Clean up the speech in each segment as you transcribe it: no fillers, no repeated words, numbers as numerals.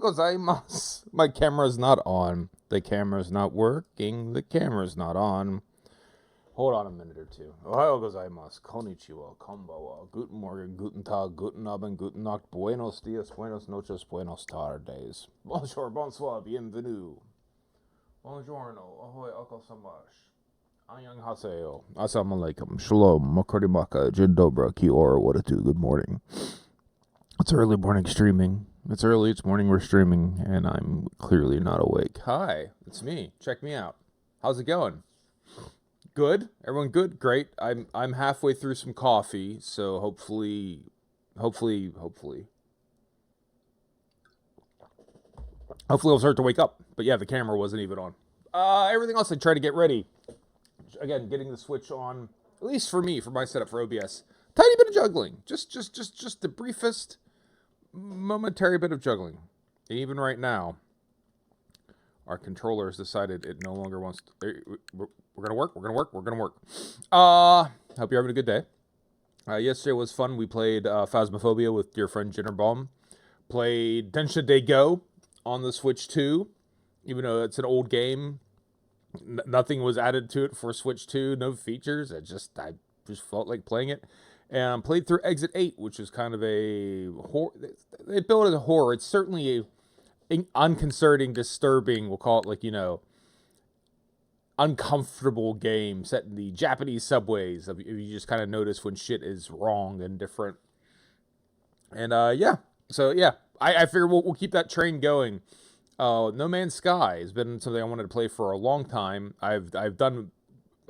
gozaimasu. My camera's not on. The camera's not working. The camera's not on. Hold on a minute or two. Ohayou gozaimasu. Konnichiwa. Konbawa. Guten Morgen. Guten Tag. Guten Abend. Guten Nacht. Buenos dias. Buenos noches. Buenos tardes. Bonjour. Bonsoir. Bienvenue. Buongiorno. Ahoy. Akosamash. Annyeonghaseyo. Assalamu alaikum. Shalom. Makorimaka. Jin dobra. Ki ora. What a do. Good morning. It's early morning streaming. It's early. It's morning. We're streaming, and I'm clearly not awake. Hi, it's me. Check me out. How's it going? Good. Everyone good? Great. I'm halfway through some coffee, so hopefully I'll start to wake up. But yeah, the camera wasn't even on. Everything else I try to get ready. Again, getting the Switch on, at least for me, for my setup for OBS. Tiny bit of juggling. Just the briefest momentary bit of juggling. And even right now, our controller has decided it no longer wants to. We're gonna work. Hope you're having a good day. Yesterday was fun. We played Phasmophobia with dear friend Jinnerbaum. Played Densha de Go on the Switch 2. Even though it's an old game, nothing was added to it for Switch 2. No features. I just felt like playing it. And played through Exit 8, which is kind of a horror. They built it as a horror. It's certainly a unconcerning, disturbing, we'll call it like, uncomfortable game set in the Japanese subways. If you just kind of notice when shit is wrong and different. And yeah. So yeah, I figure we'll keep that train going. No Man's Sky has been something I wanted to play for a long time. I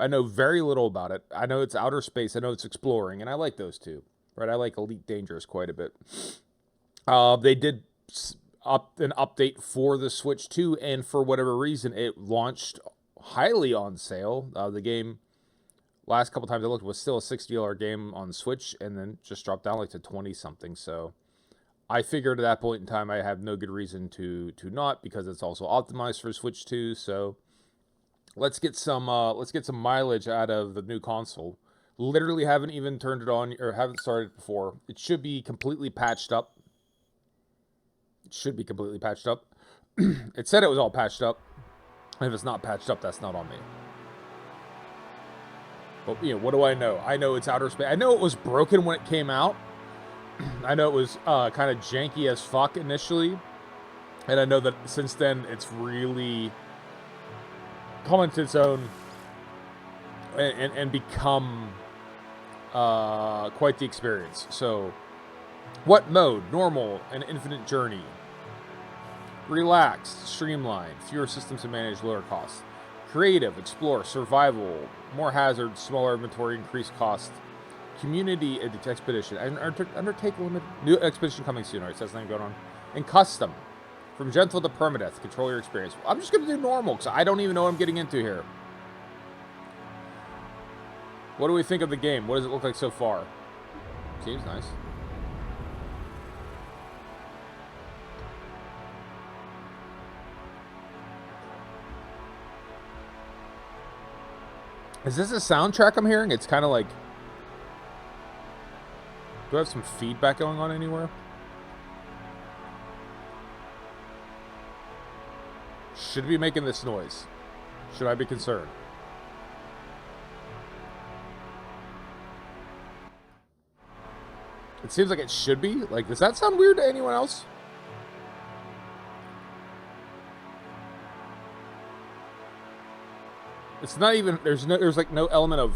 know very little about it. I know it's outer space. I know it's exploring, and I like those two. Right? I like Elite Dangerous quite a bit. They did an update for the Switch 2, and for whatever reason, it launched highly on sale. The game, last couple times I looked, was still a $60 game on Switch, and then just dropped down like to 20-something. So I figured at that point in time, I have no good reason to not, because it's also optimized for Switch 2. So let's get some mileage out of the new console. Literally haven't even turned it on or haven't started before. It should be completely patched up. It said it was all patched up. And if it's not patched up, that's not on me. But what do I know? I know it's outer space. I know it was broken when it came out. I know it was kind of janky as fuck initially. And I know that since then it's really come into its own and become quite the experience. So, what mode? Normal and infinite journey. Relaxed, streamlined, fewer systems to manage, lower costs. Creative, explore, survival, more hazards, smaller inventory, increased cost. Community expedition. Undertake limited. New expedition coming soon. Alright, so that's nothing going on. And custom. From gentle to permadeath. Control your experience. I'm just going to do normal, because I don't even know what I'm getting into here. What do we think of the game? What does it look like so far? Seems nice. Is this a soundtrack I'm hearing? It's kind of like... Do I have some feedback going on anywhere? Should we be making this noise? Should I be concerned? It seems like it should be. Like, does that sound weird to anyone else? It's not even, there's like no element of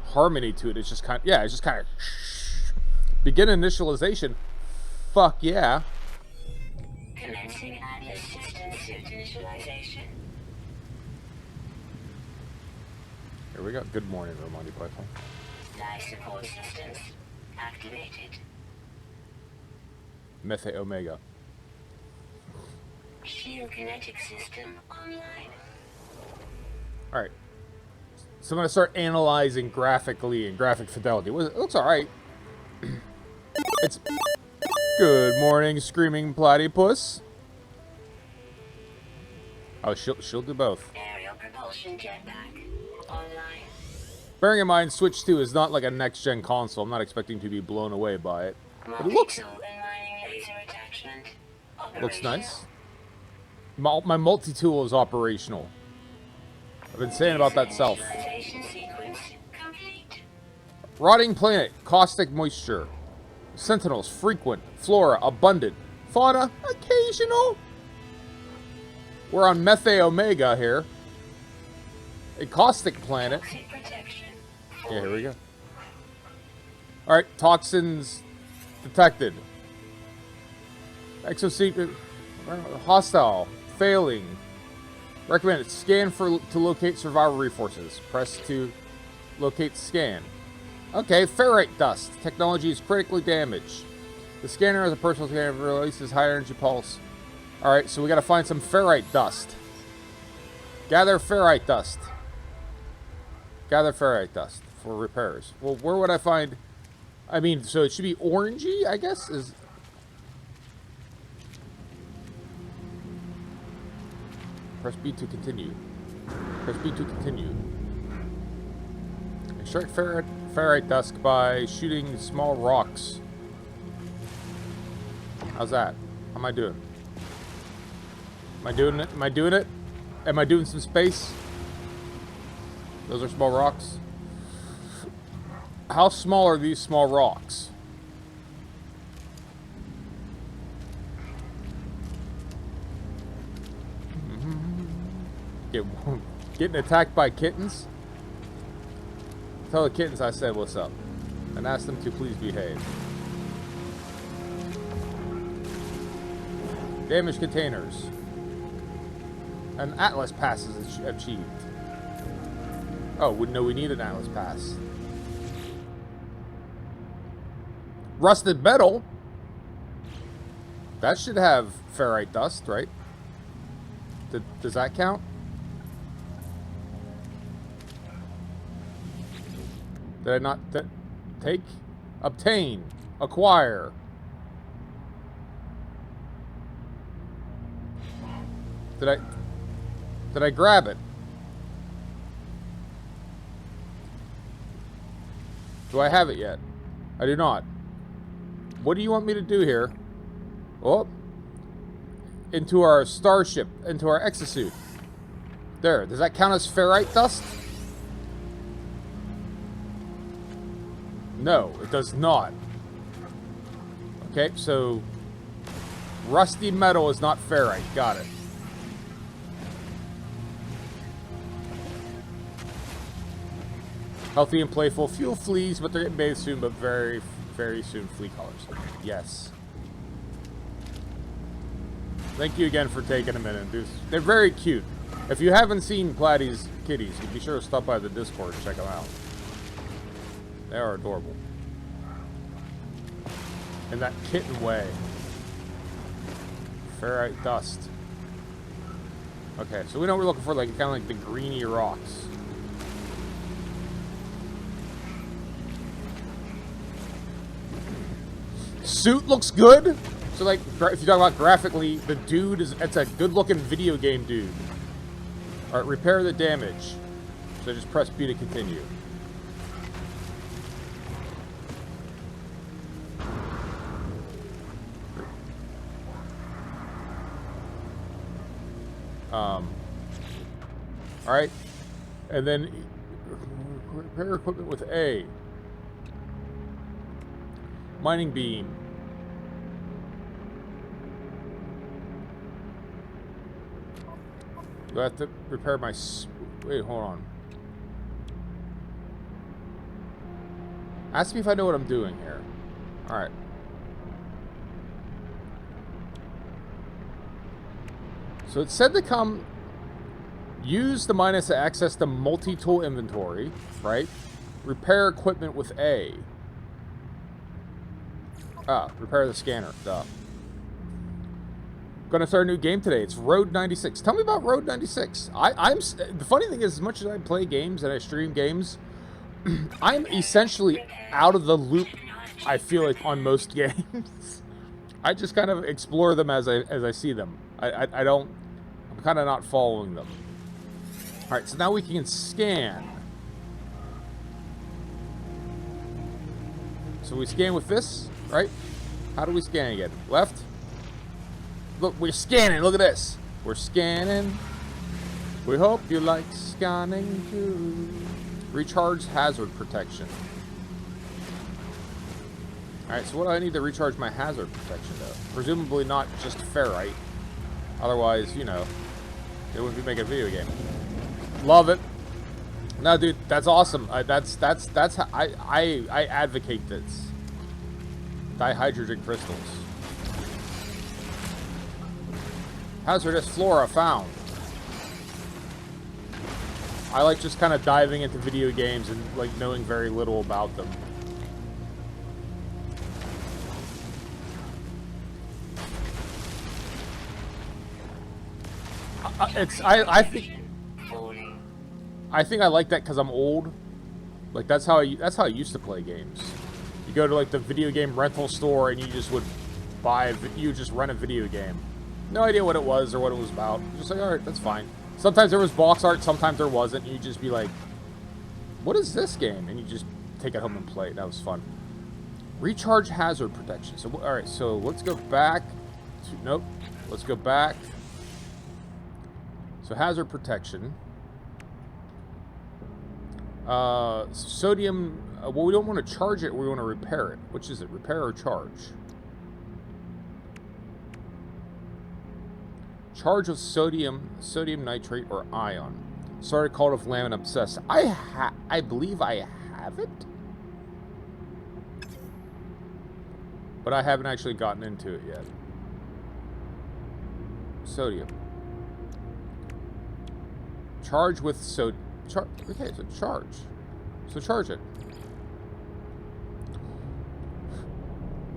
harmony to it. It's just kind of, yeah, it's just kind of begin initialization. Fuck yeah. Commencing Atlas system suit initialization. Here we go. Good morning, Romani Python. Life support systems activated. Methe Omega. Shield kinetic system online. Alright. So I'm going to start analyzing graphically and graphic fidelity. It looks alright. It's... Good morning, Screaming Platypus. Oh, she'll do both. Aerial propulsion jetpack online. Bearing in mind, Switch 2 is not like a next-gen console. I'm not expecting to be blown away by it. But it looks... Multi-tool and mining laser attachment operational. Looks nice. My multi-tool is operational. I've been saying about that self. Initialization sequence complete. Rotting planet, caustic moisture. Sentinels, frequent. Flora, abundant. Fauna, occasional. We're on Methe Omega here. A caustic planet. Toxic protection. Yeah, here we go. Alright, toxins detected. Exosecret hostile. Failing. Recommended. Scan to locate survival resources. Press to locate scan. Okay, ferrite dust. Technology is critically damaged. The scanner has a personal scanner releases high energy pulse. Alright, so we gotta find some ferrite dust. Gather ferrite dust. Gather ferrite dust for repairs. Well, where would I find... I mean, so it should be orangey, I guess? Is... Press B to continue. Press B to continue. Extract ferrite dust by shooting small rocks. How's that? How am I doing? Am I doing it? Am I doing it? Am I doing some space? Those are small rocks. How small are these small rocks? Getting attacked by kittens? Tell the kittens I said what's up. And ask them to please behave. Damaged containers. An Atlas pass is achieved. Oh, no, we need an Atlas pass. Rusted metal. That should have ferrite dust, right? Does that count? Did I not take? Obtain. Acquire. Did I grab it? Do I have it yet? I do not. What do you want me to do here? Oh. Into our starship. Into our exosuit. There. Does that count as ferrite dust? No, it does not. Okay, so... rusty metal is not ferrite. Got it. Healthy and playful. Few fleas, but they're getting bathed soon, but very, very soon flea collars. Yes. Thank you again for taking a minute. They're very cute. If you haven't seen Platy's kitties, be sure to stop by the Discord and check them out. They are adorable. In that kitten way. Ferrite dust. Okay, so we know what we're looking for, like kind of like the greeny rocks. Suit looks good. So like, if you talk about graphically, the dude it's a good-looking video game dude. All right, repair the damage. So just press B to continue. All right, and then repair equipment with A. Mining beam. Do I have to repair my... Wait, hold on. Ask me if I know what I'm doing here. Alright. So it said to come... Use the minus to access the multi-tool inventory, right? Repair equipment with A. Ah, repair the scanner. Duh. Gonna start a new game today. It's Road 96. Tell me about Road 96. The funny thing is, as much as I play games and I stream games, I'm essentially out of the loop, I feel like, on most games. I just kind of explore them as I see them. I don't... I'm kind of not following them. Alright, so now we can scan. So we scan with this, right? How do we scan again? Left? Look, we're scanning. Look at this. We're scanning. We hope you like scanning too. Recharge hazard protection. Alright, so what do I need to recharge my hazard protection though? Presumably not just ferrite. Otherwise, you know, it wouldn't be making a video game. Love it. No, dude, that's awesome. That's how I advocate this. Dihydrogen crystals. Hazardous flora found. I like just kind of diving into video games and like knowing very little about them. I think I like that because I'm old. Like that's how I used to play games. You go to like the video game rental store and you just would you just rent a video game. No idea what it was or what it was about. Just like, all right, that's fine. Sometimes there was box art, sometimes there wasn't. And you'd just be like, what is this game? And you just take it home and play it. That was fun. Recharge hazard protection. So, all right, so let's go back. Nope. Let's go back. So hazard protection. Sodium. Well, we don't want to charge it. We want to repair it. Which is it? Repair or charge? Charge of sodium nitrate or ion. Started Cult of Lamb and Obsessed. I believe I have it, but I haven't actually gotten into it yet. Sodium. Charge with okay, so charge. So charge it.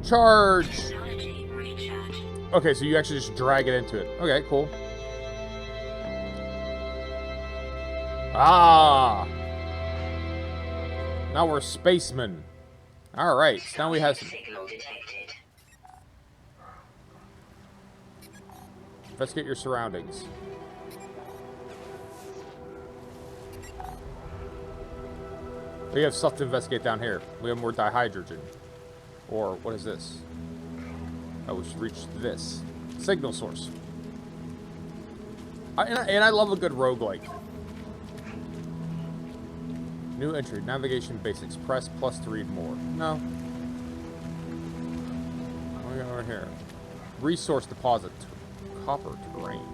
Charge! Okay, so you actually just drag it into it. Okay, cool. Ah! Now we're spacemen. Alright, so now we have some... Investigate your surroundings. We have stuff to investigate down here. We have more dihydrogen. Or, what is this? Oh, we should reach this. Signal source. And I love a good roguelike. New entry. Navigation basics. Press plus to read more. No. What do we got over here? Resource deposit. Copper terrain.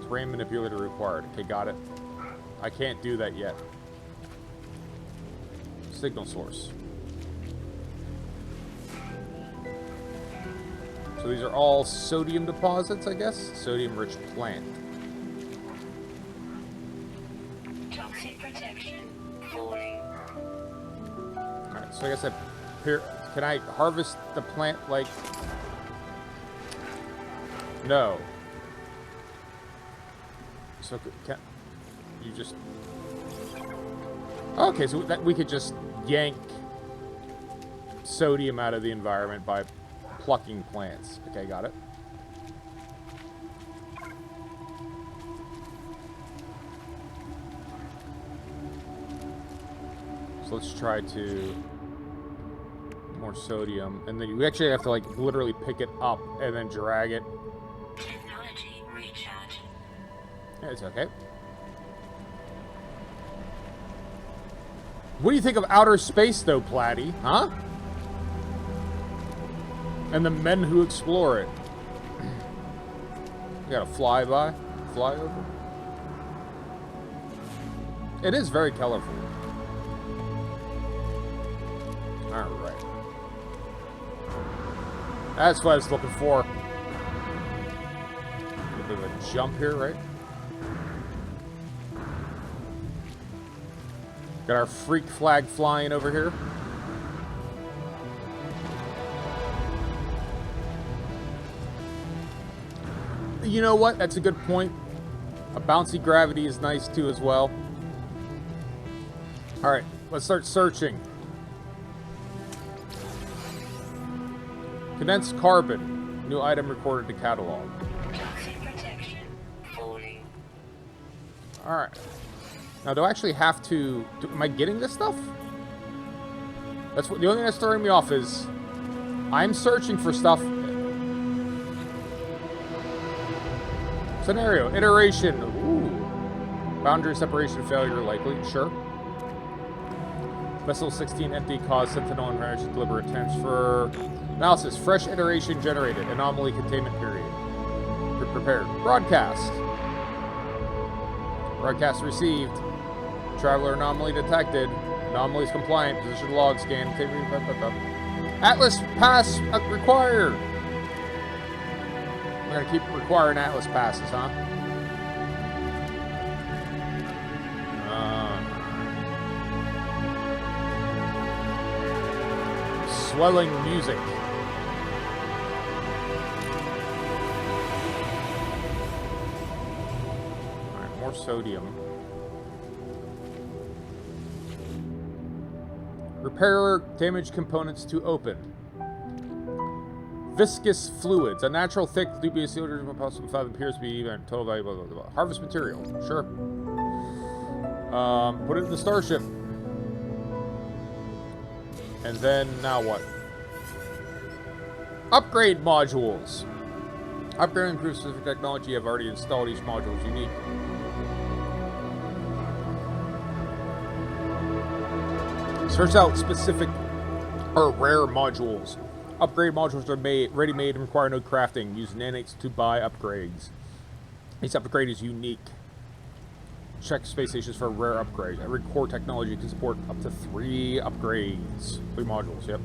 Terrain manipulator required. Okay, got it. I can't do that yet. Signal source. So these are all sodium deposits, I guess? Sodium-rich plant. Toxic protection. Falling. Alright, so I guess here, can I harvest the plant, like... No. So, can you just... Okay, so that we could just yank sodium out of the environment by plucking plants. Okay, got it. So let's try to... More sodium. And then we actually have to, like, literally pick it up and then drag it. Technology recharge. Yeah, it's okay. What do you think of outer space, though, Platty? Huh? And the men who explore it. You got a flyby? Flyover? It is very colorful. Alright. That's what I was looking for. A bit of a jump here, right? Got our freak flag flying over here. You know what? That's a good point. A bouncy gravity is nice too as well. Alright, let's start searching. Condensed carbon. New item recorded to catalog. Toxic protection. Falling. Alright. Now, do I actually have to... am I getting this stuff? That's what... The only thing that's throwing me off is... I'm searching for stuff... Scenario. Iteration. Ooh. Boundary separation failure likely. Sure. Vessel 16 empty. Cause Sentinel and Ranch deliberate transfer. Analysis. Fresh iteration generated. Anomaly containment period. Prepared. Broadcast. Broadcast received. Traveler anomaly detected. Anomalies compliant. Position log scan. Atlas pass required. We're gonna keep requiring Atlas passes, huh? Swelling music. Alright, more sodium. Repair damaged components to open. Viscous fluids. A natural, thick, dubious odor possible fathom appears to be even total value. Blah, blah, blah. Harvest material. Sure. Put it in the starship. And then, now what? Upgrade modules. Upgrade and improve specific technology. I've already installed. Each module is unique. Search out specific or rare modules. Upgrade modules are ready-made and require no crafting. Use nanites to buy upgrades. Each upgrade is unique. Check space stations for a rare upgrade. Every core technology can support up to 3 upgrades. 3 modules, yep.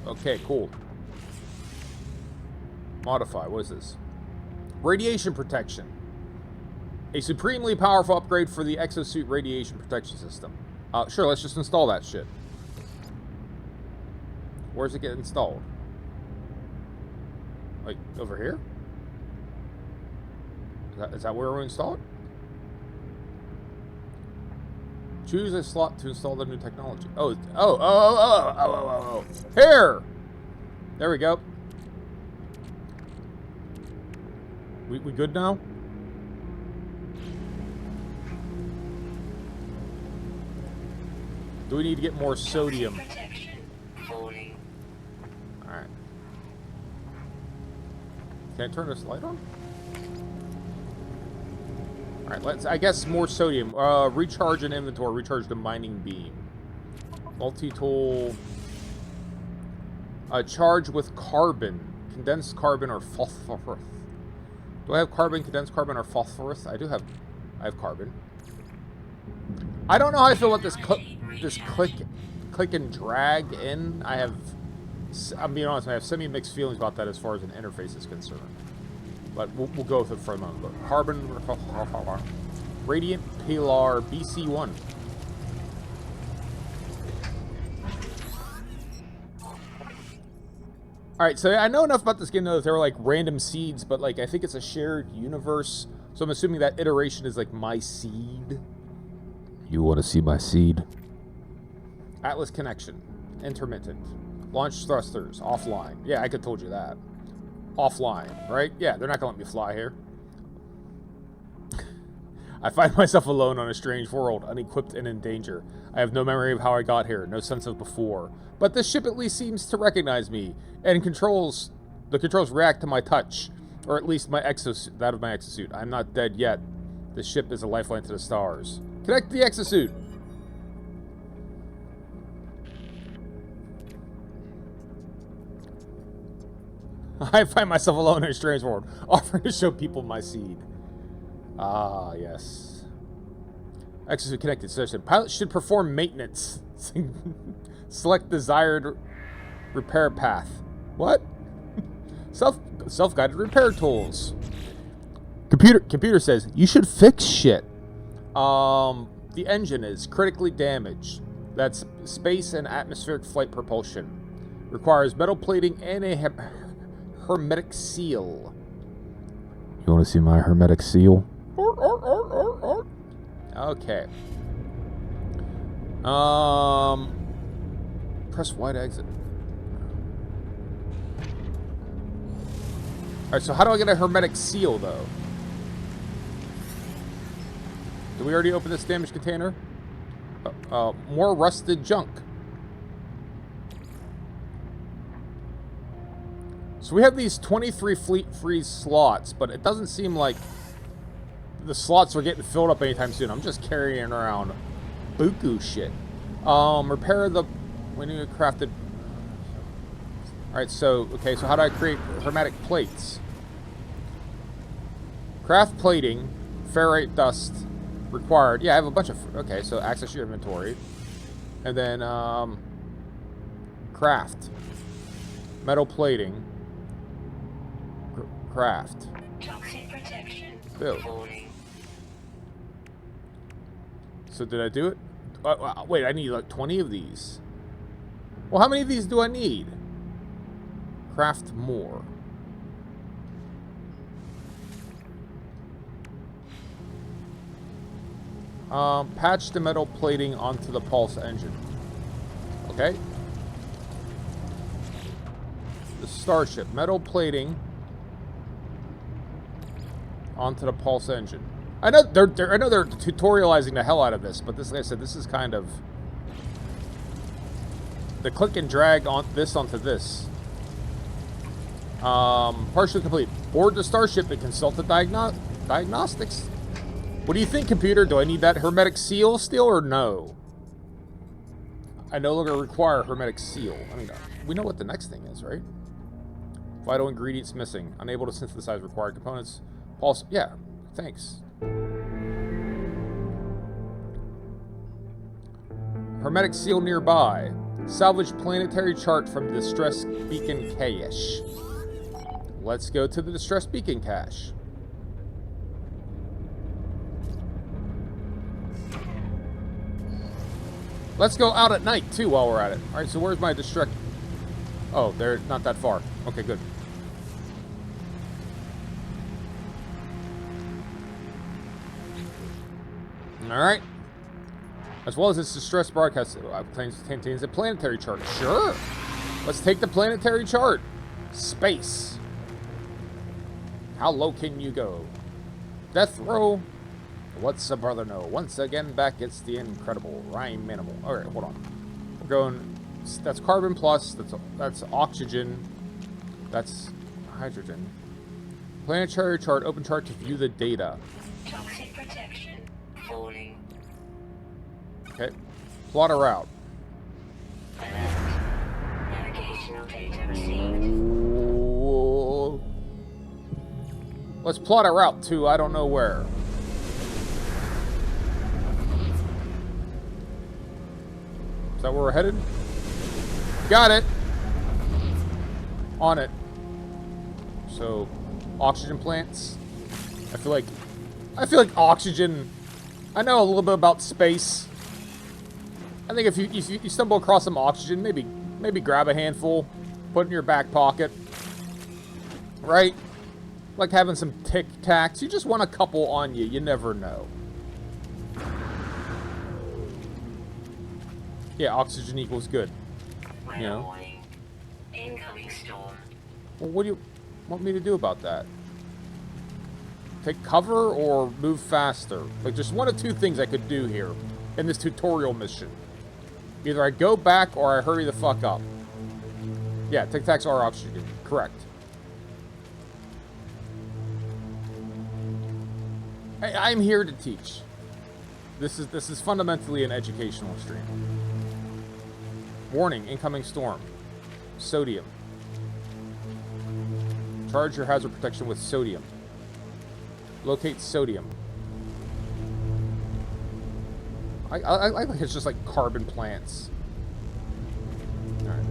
Okay, cool. Modify, what is this? Radiation protection. A supremely powerful upgrade for the exosuit radiation protection system. Sure, let's just install that shit. Where's it get installed? Like, over here? Is that where we install it? Choose a slot to install the new technology. Oh. Here! There we go. We good now? Do we need to get more sodium? Alright. Can I turn this light on? Alright, let's, I guess, more sodium. Recharge an inventory. Recharge the mining beam. Multi-tool. Charge with carbon. Condensed carbon or phosphorus. Do I have carbon, condensed carbon, or phosphorus? I have carbon. I don't know how I feel about this click and drag in. I'm being honest, I have semi-mixed feelings about that as far as an interface is concerned. But we'll go with it for a moment. But carbon, Radiant Pilar BC1. Alright, so I know enough about this game, though, that there were, like, random seeds, but, like, I think it's a shared universe. So I'm assuming that iteration is, like, my seed. You want to see my seed? Atlas connection. Intermittent. Launch thrusters. Offline. Yeah, I could told you that. Offline, right? Yeah, they're not going to let me fly here. I find myself alone on a strange world, unequipped and in danger. I have no memory of how I got here, no sense of before. But this ship at least seems to recognize me, and the controls react to my touch. Or at least my exosuit, that of my exosuit. I'm not dead yet. This ship is a lifeline to the stars. Connect the exosuit! I find myself alone in a strange world, offering to show people my seed. Ah, yes. Exosuit connected session. Pilot should perform maintenance. Select desired repair path. What? Self-guided repair tools. Computer says, you should fix shit. The engine is critically damaged. That's space and atmospheric flight propulsion. Requires metal plating and a hermetic seal. You want to see my hermetic seal? Okay. Press Y to exit. Alright, so how do I get a hermetic seal, though? Did we already open this damaged container? More rusted junk. So we have these 23 fleet freeze slots, but it doesn't seem like the slots are getting filled up anytime soon. I'm just carrying around buku shit. Repair the... We need to craft it. Alright, so... Okay, so how do I create hermetic plates? Craft plating. Ferrite dust required. Yeah, I have a bunch of... Okay, so access your inventory. And then, craft. Metal plating. Craft. Toxic protection. Build. Falling. So did I do it? Wait, I need like 20 of these. Well, how many of these do I need? Craft more. Patch the metal plating onto the pulse engine. Okay. The starship. Metal plating onto the pulse engine. I know they're tutorializing the hell out of this, but this, like I said, this is kind of the click and drag on this onto this. Partially complete. Board the starship and consult the diagnostics. What do you think, computer? Do I need that hermetic seal still or no? I no longer require hermetic seal. I mean, we know what the next thing is, right? Vital ingredients missing. Unable to synthesize required components. Pulse. Yeah, thanks. Hermetic seal nearby. Salvage planetary chart from distress beacon cache. Let's go to the distress beacon cache. Let's go out at night, too, while we're at it. Alright, so where's my distract... Oh, they're not that far. Okay, good. Alright. As well as its distress broadcast contains a planetary chart. Sure! Let's take the planetary chart. Space. How low can you go? Death row. What's a brother know? Once again, back it's the incredible Rhyme Minimal. Alright, hold on. We're going... That's carbon plus. That's oxygen. That's hydrogen. Planetary chart. Open chart to view the data. Toxic protection. Falling. Okay. Plot a route. Alert. Navigational data received. Ooh. Let's plot a route to I don't know where. Is that where we're headed? Got it. On it. So, oxygen plants. I feel like oxygen. I know a little bit about space. I think if you stumble across some oxygen, maybe grab a handful, put it in your back pocket. Right? Like having some Tic Tacs. You just want a couple on you. You never know. Yeah, oxygen equals good. You know? Warning. Incoming storm. Well, what do you want me to do about that? Take cover or move faster? Like, just one of two things I could do here in this tutorial mission. Either I go back or I hurry the fuck up. Yeah, Tic Tacs are oxygen. Correct. I'm here to teach. This is fundamentally an educational stream. Warning, incoming storm. Sodium. Charge your hazard protection with sodium. Locate sodium. I like it's just like carbon plants. Alright.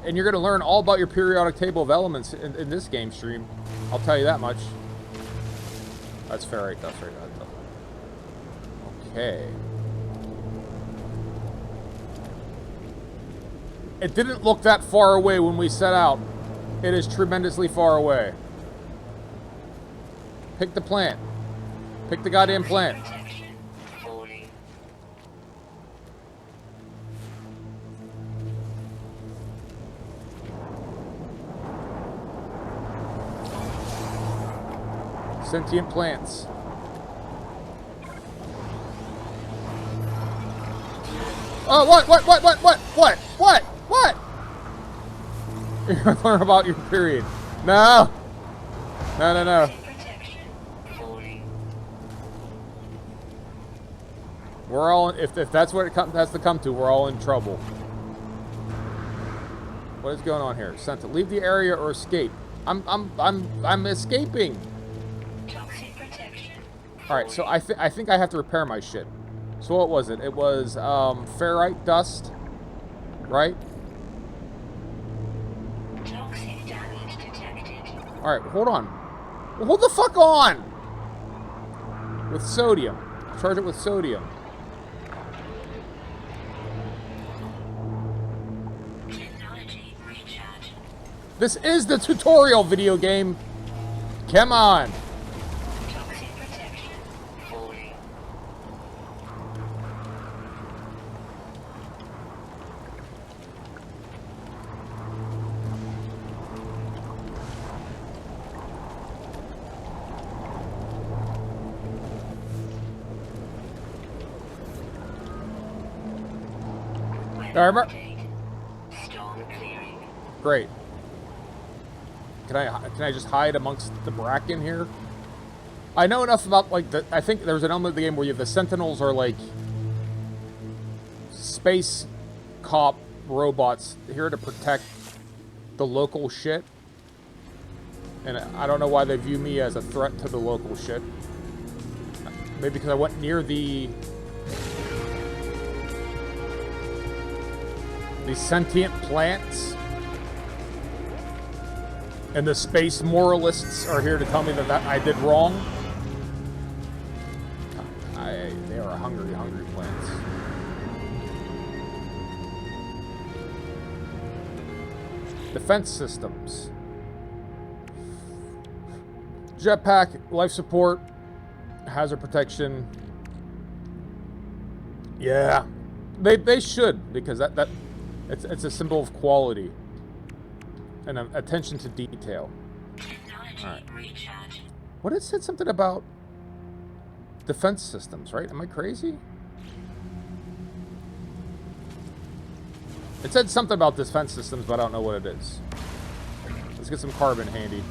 And you're going to learn all about your periodic table of elements in this game stream. I'll tell you that much. That's ferrite dust right now. Okay. It didn't look that far away when we set out. It is tremendously far away. Pick the plant. Pick the goddamn plant. Protection. Falling. Sentient plants. Oh, what? You're gonna learn about your period. No! No, no, no. Protection. Falling. We're all, if that's what it has to come to, we're all in trouble. What is going on here? Senta, leave the area or escape. I'm escaping. Toxic protection. Alright, so I think I have to repair my shit. So what was it? It was, ferrite dust, right? Toxic damage detected. Alright, hold on. Well, hold the fuck on! With sodium. Charge it with sodium. Technology recharge. This is the tutorial video game. Come on. Toxic protection. Falling. Armor. Update. Storm clearing. Great. Can I just hide amongst the bracken here? I know enough about, like, I think there's an element of the game where you have the Sentinels are, like, space cop robots here to protect the local shit. And I don't know why they view me as a threat to the local shit. Maybe because I went near the sentient plants. And the space moralists are here to tell me that I did wrong. They are hungry, hungry plants. Defense systems. Jetpack, life support, hazard protection. Yeah, they should, because that it's a symbol of quality and attention to detail. Technology All right. recharge. What, it said something about defense systems, right? Am I crazy? It said something about defense systems, but I don't know what it is. Let's get some carbon handy.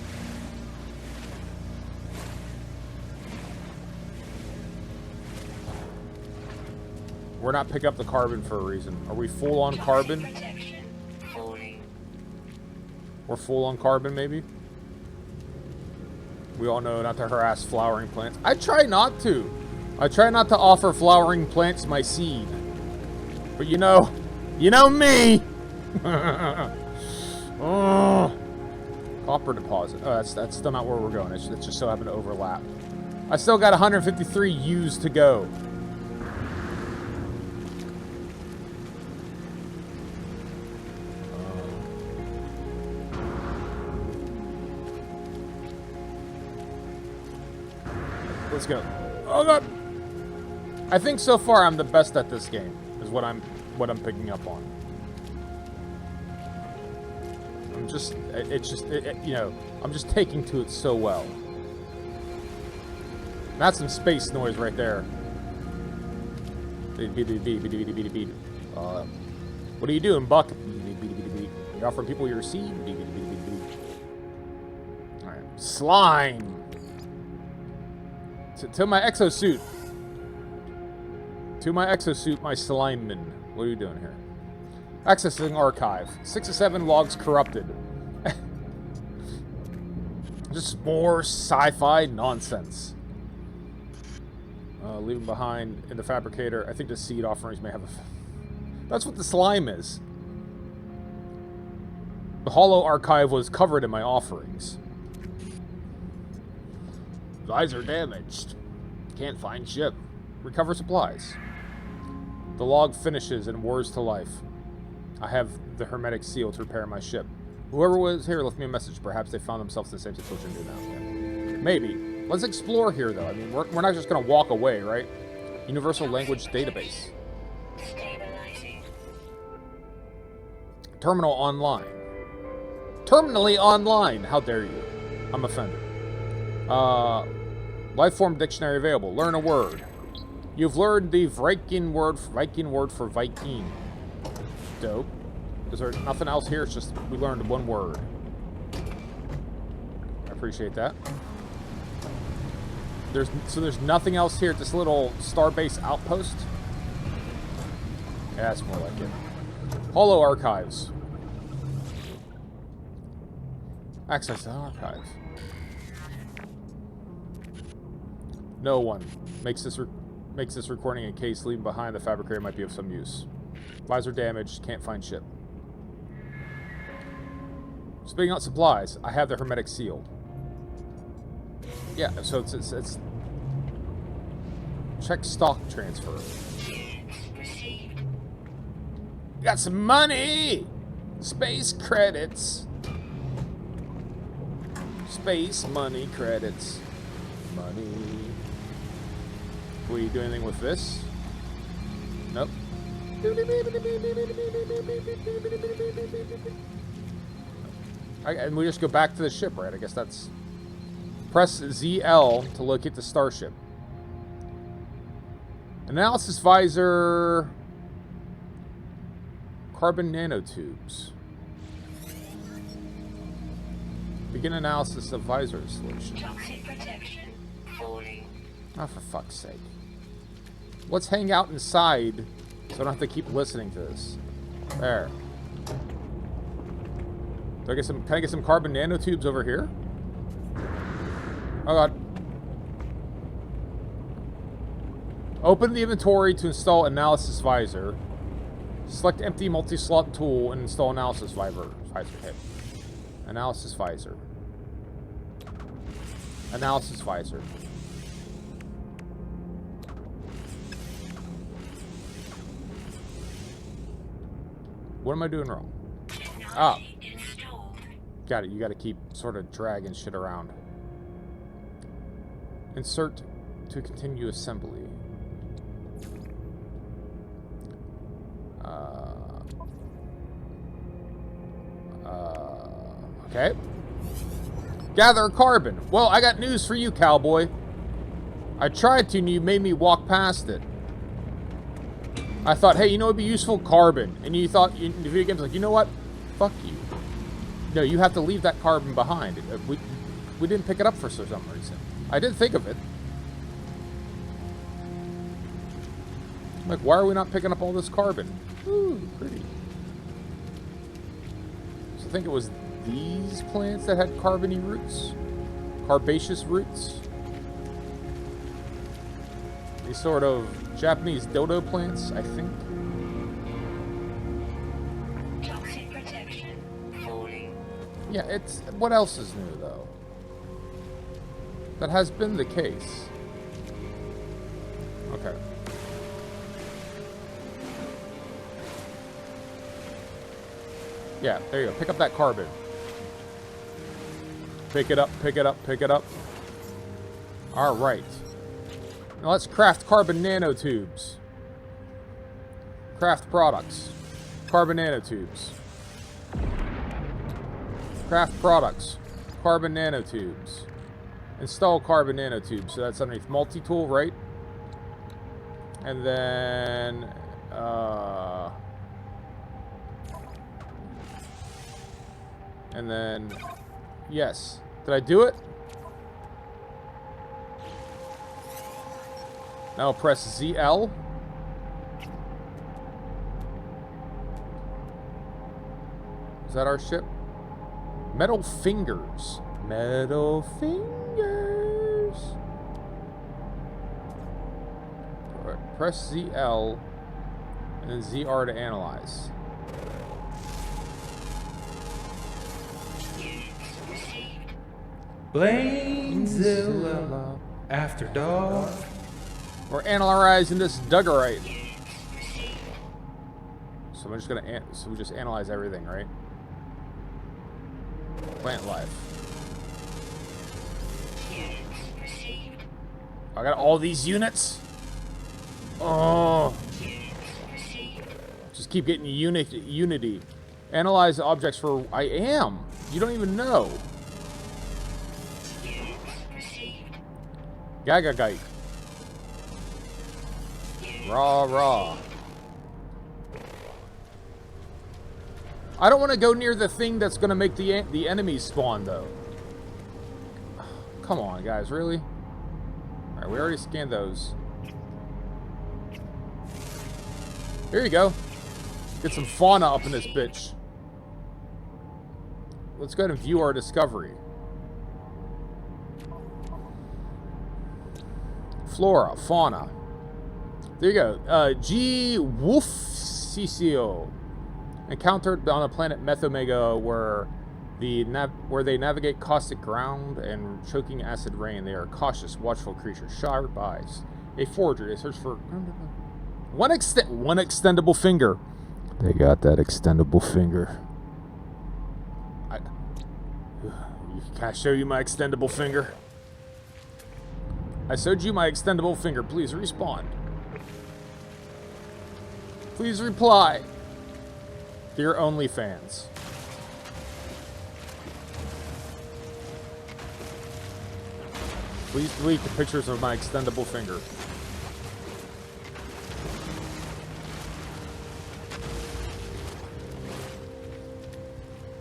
We're not picking up the carbon for a reason. Are we full on carbon? Protection. Falling. We're full on carbon, maybe? We all know not to harass flowering plants. I try not to. I try not to offer flowering plants my seed. But you know me! Oh. Copper deposit. Oh, that's still not where we're going. It's just so happened to overlap. I still got 153 U's to go. Let's go. Oh God! I think so far I'm the best at this game. Is what I'm picking up on. You know, I'm just taking to it so well. That's some space noise right there. What are you doing, Buck? You offering people your seed? All right, slime. To my exosuit. To my exosuit, my slimeman. What are you doing here? Accessing archive. 6 of 7 logs corrupted. Just more sci-fi nonsense. Leaving behind in the fabricator. I think the seed offerings may have a... That's what the slime is. The hollow archive was covered in my offerings. Supplies are damaged. Can't find ship. Recover supplies. The log finishes and whirs to life. I have the hermetic seal to repair my ship. Whoever was here left me a message. Perhaps they found themselves in the same situation do now. Yeah. Maybe. Let's explore here, though. I mean, we're not just going to walk away, right? Universal Language Database. Stabilizing. Terminal online. Terminally online. How dare you? I'm offended. Lifeform dictionary available. Learn a word. You've learned the Viking word for Viking. Dope. Is there nothing else here? It's just we learned one word. I appreciate that. There's nothing else here at this little Starbase outpost? Yeah, that's more like it. Holo archives. Access to the archives. No one makes this recording a case leaving behind the fabricator might be of some use. Visor damaged, can't find ship. Spitting out supplies. I have the hermetic seal. Yeah, so it's check stock transfer. Got some money! Space credits. Space money credits. Money. Can we do anything with this? Nope. And we just go back to the ship, right? I guess that's... Press ZL to locate the starship. Analysis visor... Carbon nanotubes. Begin analysis of visor solution. Toxic protection falling. Oh, for fuck's sake. Let's hang out inside so I don't have to keep listening to this. There. Do I get some, can I get some carbon nanotubes over here? Oh god. Open the inventory to install analysis visor. Select empty multi-slot tool and install analysis visor. Okay. Analysis visor. Analysis visor. What am I doing wrong? Ah. Got it. You got to keep sort of dragging shit around. Insert to continue assembly. Okay. Gather carbon. Well, I got news for you, cowboy. I tried to, and you made me walk past it. I thought, hey, you know, it'd be useful, carbon. And you thought, the video game's like, you know what? Fuck you. No, you have to leave that carbon behind. We didn't pick it up for some reason. I did think of it. I'm like, why are we not picking up all this carbon? Ooh, pretty. So I think it was these plants that had carbony roots? Carbaceous roots? These sort of Japanese dodo plants, I think. Toxic protection falling. Yeah, it's... What else is new, though? That has been the case. Okay. Yeah, there you go. Pick up that carbon. Pick it up, pick it up, pick it up. Alright. Now let's craft carbon nanotubes. Craft products. Carbon nanotubes. Craft products. Carbon nanotubes. Install carbon nanotubes. So that's underneath multi-tool, right? And then... And then... Yes. Did I do it? Now press ZL. Is that our ship? Metal fingers. Metal fingers. Press ZL and then ZR to analyze. Blainezilla After Dark. We're analyzing this Duggerite. So we're just gonna so we just analyze everything, right? Plant life. I got all these units. Oh, just keep getting unity. Analyze objects for. I am. You don't even know. Gagagite. Rah, rah. I don't want to go near the thing that's going to make the enemies spawn, though. Come on, guys, really? Alright, we already scanned those. Here you go. Get some fauna up in this bitch. Let's go ahead and view our discovery. Flora, fauna. There you go. G. Wolfcicio. Encountered on the planet Methomega where they navigate caustic ground and choking acid rain. They are cautious, watchful creatures. Sharp eyes. A forager. They search for one extendable finger. They got that extendable finger. Can I show you my extendable finger? I showed you my extendable finger. Please respond. Please reply. Dear OnlyFans. Please delete the pictures of my extendable finger.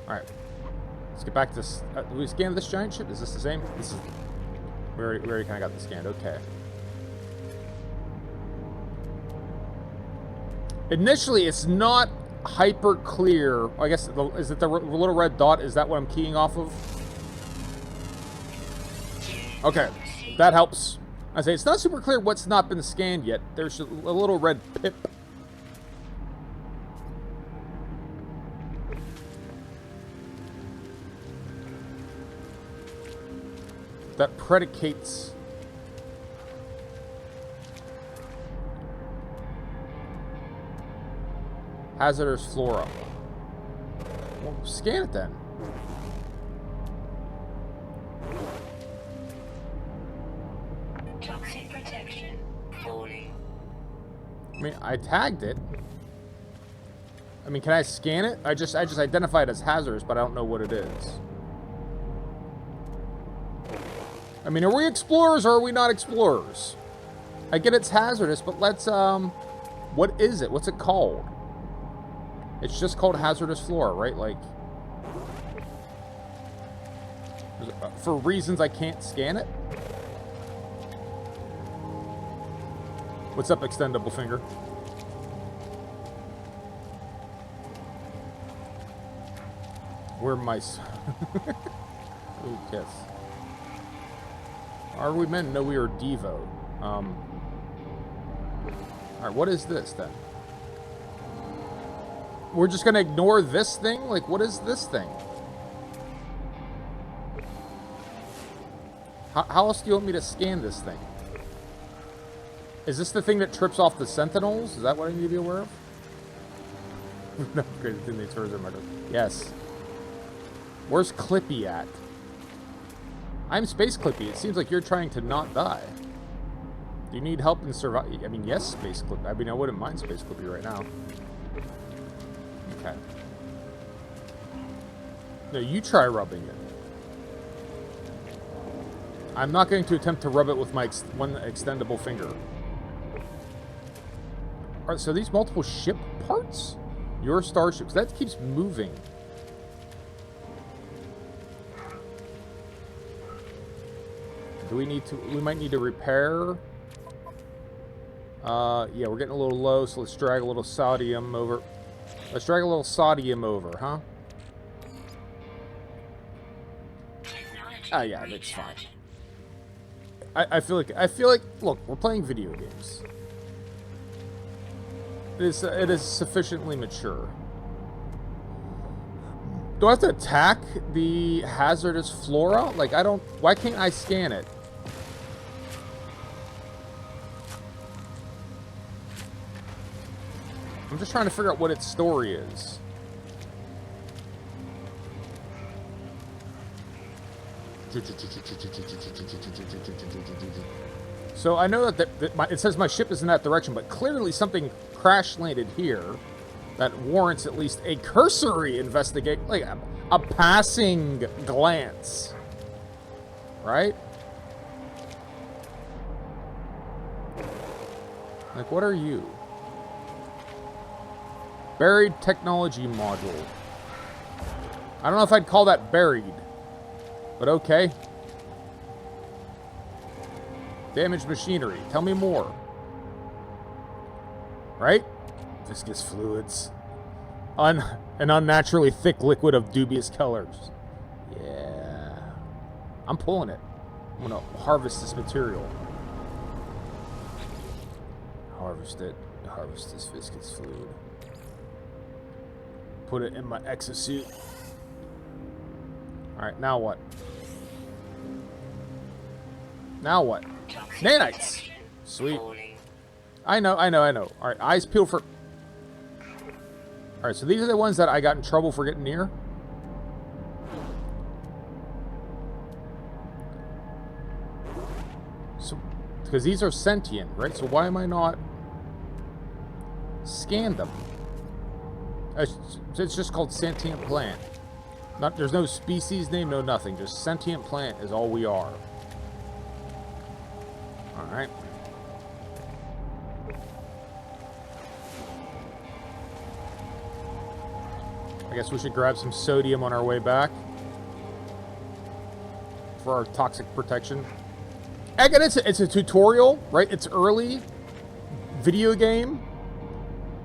Alright. Let's get back to this. Did we scan this giant ship? Is this the same? This is... We already kind of got the scanned. Okay. Initially, it's not hyper clear. I guess, is it the little red dot? Is that what I'm keying off of? Okay. That helps. I say it's not super clear what's not been scanned yet. There's a little red pip. That predicates hazardous flora. Well, scan it then. Toxic protection. Falling. I mean, I tagged it. I mean, can I scan it? I just identified it as hazardous, but I don't know what it is. I mean, are we explorers or are we not explorers? I get it's hazardous, but let's, what is it? What's it called? It's just called hazardous flora, right? Like, for reasons I can't scan it? What's up, extendable finger? Where mice? Ooh, kiss. Are we men? No, we are Devo. Alright, what is this then? We're just gonna ignore this thing? Like, what is this thing? How else do you want me to scan this thing? Is this the thing that trips off the sentinels? Is that what I need to be aware of? No, great. Yes. Where's Clippy at? I'm Space Clippy. It seems like you're trying to not die. Do you need help in survive? I mean, yes, Space Clippy. I mean, I wouldn't mind Space Clippy right now. Okay. No, you try rubbing it. I'm not going to attempt to rub it with my one extendable finger. Alright, so these multiple ship parts? Your starships. That keeps moving. Do we need to... We might need to repair. Yeah, we're getting a little low, so let's drag a little sodium over. Let's drag a little sodium over, huh? Ah, yeah, that's fine. I feel like, look, we're playing video games. It is sufficiently mature. Do I have to attack the hazardous flora? Like, I don't... Why can't I scan it? I'm just trying to figure out what its story is. So I know that it says my ship is in that direction, but clearly something crash landed here that warrants at least a cursory investigate, like a passing glance, right? Like, what are you? Buried technology module. I don't know if I'd call that buried, but okay. Damaged machinery. Tell me more. Right? Viscous fluids. An unnaturally thick liquid of dubious colors. Yeah. I'm pulling it. I'm gonna harvest this material. Harvest it. Harvest this viscous fluid. Put it in my exosuit. Alright, now what? Now what? Nanites! Sweet. I know. Alright, eyes peeled for... Alright, so these are the ones that I got in trouble for getting near. So, because these are sentient, right? So why am I not... Scan them? It's just called sentient plant. There's no species name, no nothing. Just sentient plant is all we are. Alright. I guess we should grab some sodium on our way back. For our toxic protection. Again, it's a tutorial, right? It's early. Video game.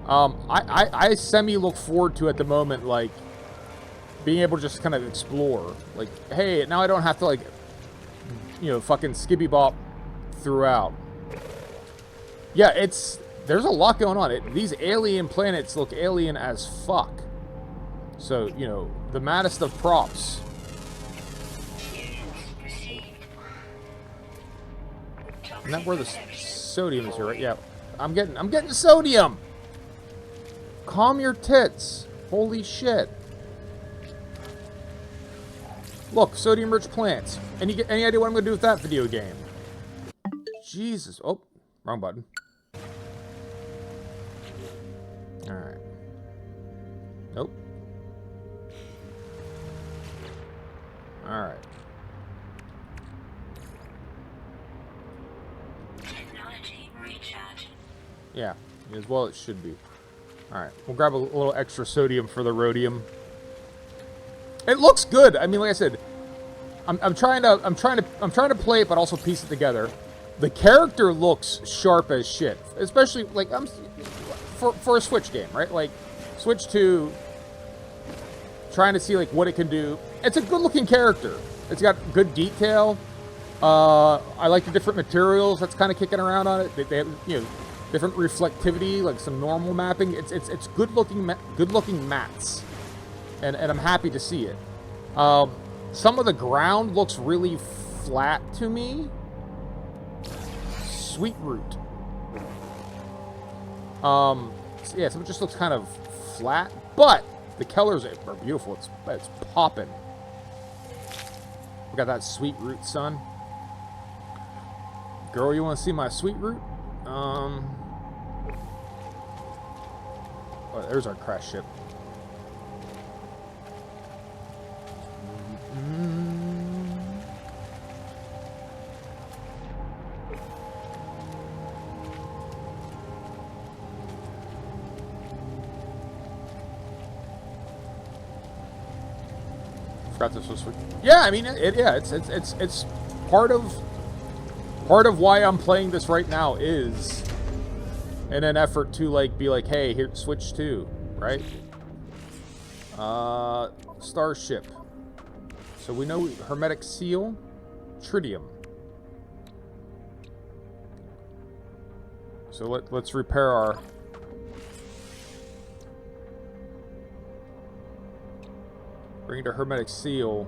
I semi look forward to at the moment, like, being able to just kind of explore. Like, hey, now I don't have to, like, you know, fucking skibby bop throughout. Yeah, there's a lot going on. These alien planets look alien as fuck. So, you know, the maddest of props. Isn't that where the sodium is here, right? Yeah. I'm getting sodium! Calm your tits. Holy shit. Look, sodium-rich plants. Any idea what I'm going to do with that video game? Jesus. Oh, wrong button. Alright. Nope. Alright. Technology recharge. Yeah, as well it should be. Alright, we'll grab a little extra sodium for the rhodium. It looks good. I mean, like I said, I'm trying to play it, but also piece it together. The character looks sharp as shit, especially like for a Switch game, right? Like Switch 2, trying to see like what it can do. It's a good-looking character. It's got good detail. I like the different materials that's kind of kicking around on it. They have, you know, different reflectivity, like some normal mapping. It's good-looking mats. And I'm happy to see it. Some of the ground looks really flat to me. Sweet root. Yeah, some of it just looks kind of flat, but the colors are beautiful. It's popping. We got that sweet root, son. Girl, you want to see my sweet root? Oh, there's our crash ship. Forgot this was. Yeah, I mean, it's part of why I'm playing this right now is in an effort to like be like, hey, here, Switch 2, right? Starship. So we know hermetic seal, tritium. So let's repair our. Bring the hermetic seal.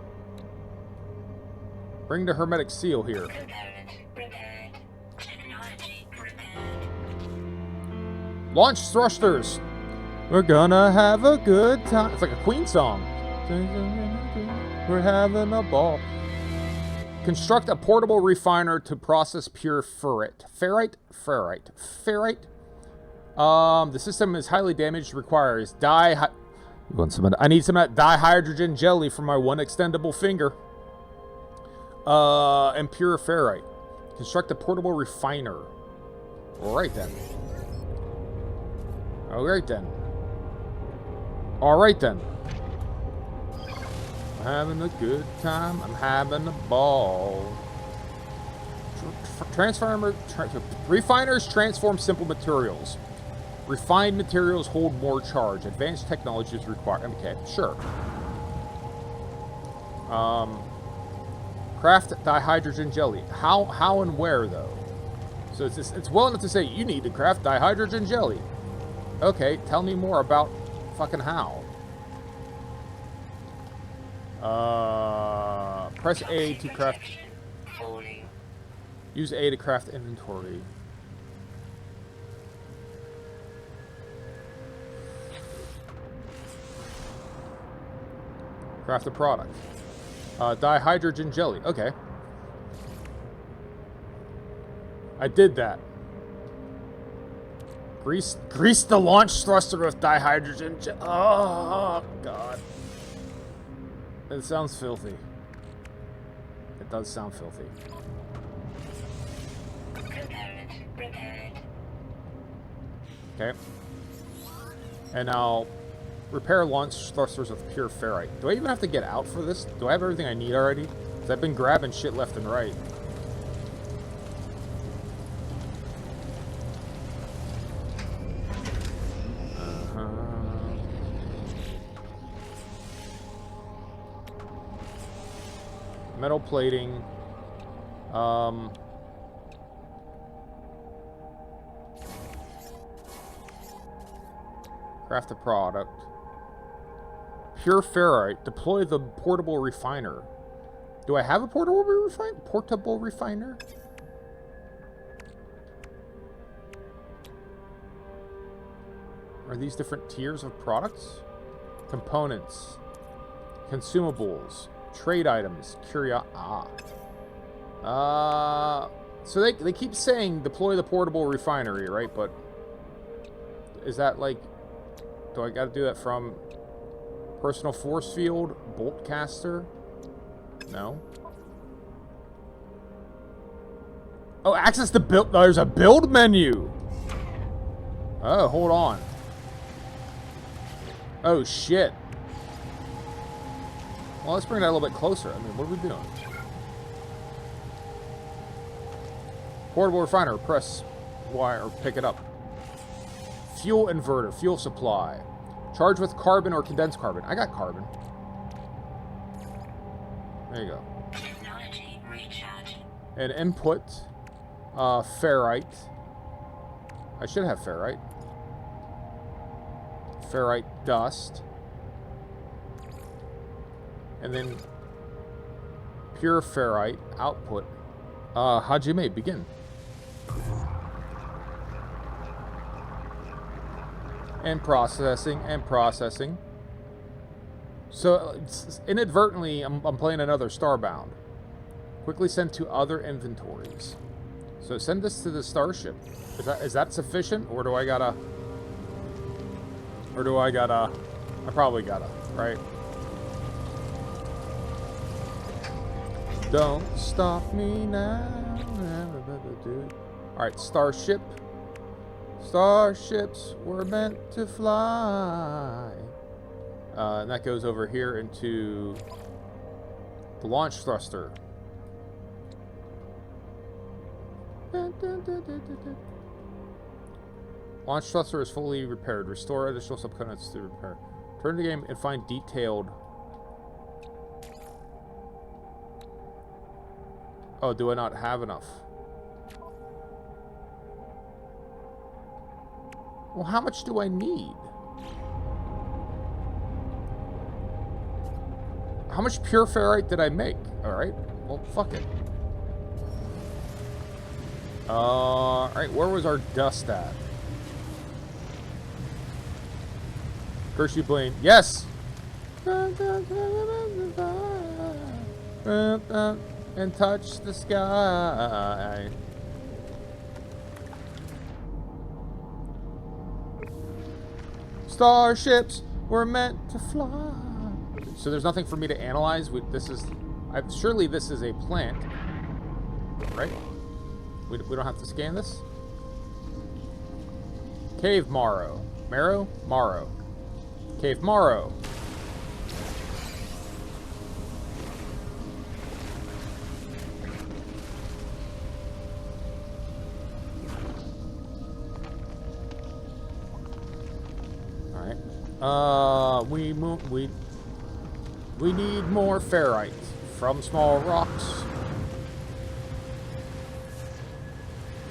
Bring the hermetic seal here. Component repaired. Technology repaired. Launch thrusters. We're gonna have a good time. It's like a Queen song. We're having a ball. Construct a portable refiner to process pure ferrite. Ferrite? The system is highly damaged. Requires I need some of that dihydrogen jelly for my one extendable finger. And pure ferrite. Construct a portable refiner. Alright then. Alright then. I'm having a good time. I'm having a ball. Refiners transform simple materials. Refined materials hold more charge. Advanced technologies require. Okay, sure. Craft dihydrogen jelly. How and where though? So it's well enough to say you need to craft dihydrogen jelly. Okay, tell me more about fucking how. Press A to craft. Falling. Use A to craft inventory. Craft a product. Dihydrogen jelly. Okay. I did that. Grease the launch thruster with dihydrogen jelly. Oh, God. It sounds filthy. It does sound filthy. Component repaired. Okay. And now, repair launch thrusters with pure ferrite. Do I even have to get out for this? Do I have everything I need already? Because I've been grabbing shit left and right. Metal plating. Craft a product. Pure ferrite. Deploy the portable refiner. Do I have a portable refiner? Are these different tiers of products? Components. Consumables. Trade items. So they keep saying deploy the portable refinery, right? But is that like, do I got to do that from personal force field, bolt caster? No. Oh, access the build. There's a build menu. Oh, hold on. Oh shit. Well, let's bring that a little bit closer. I mean, what are we doing? Portable refiner, press Y or pick it up. Fuel inverter, fuel supply. Charge with carbon or condensed carbon. I got carbon. There you go. Technology recharge. And input, ferrite. I should have ferrite. Ferrite dust. And then pure ferrite output. Hajime, begin. And processing, and processing. So, inadvertently, I'm playing another Starbound. Quickly send to other inventories. So send this to the starship. Is that sufficient? Or do I gotta... I probably gotta, right? Don't stop me now. Alright, starship. Starships were meant to fly. And that goes over here into the launch thruster. Launch thruster is fully repaired. Restore additional subcomponents to repair. Turn to the game and find detailed. Oh, do I not have enough? Well, how much do I need? How much pure ferrite did I make? Alright, well, fuck it. Alright, where was our dust at? Curse you, Blaine. Yes! And touch the sky. Starships were meant to fly. So there's nothing for me to analyze. Surely this is a plant, right? We don't have to scan this. Cave Marrow. Marrow? Marrow. Cave Marrow. We need more ferrite from small rocks.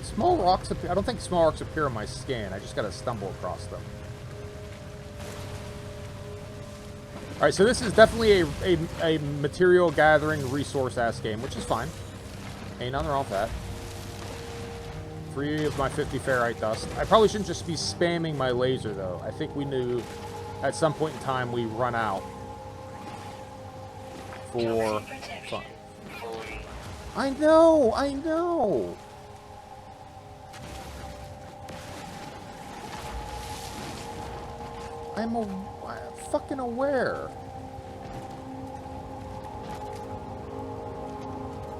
Small rocks appear. I don't think small rocks appear on my scan. I just gotta stumble across them. All right, so this is definitely a material gathering resource ass game, which is fine. Ain't nothing wrong with that. Free of my 50 ferrite dust. I probably shouldn't just be spamming my laser though. I think we knew at some point in time we run out for fun. I know. I'm fucking aware.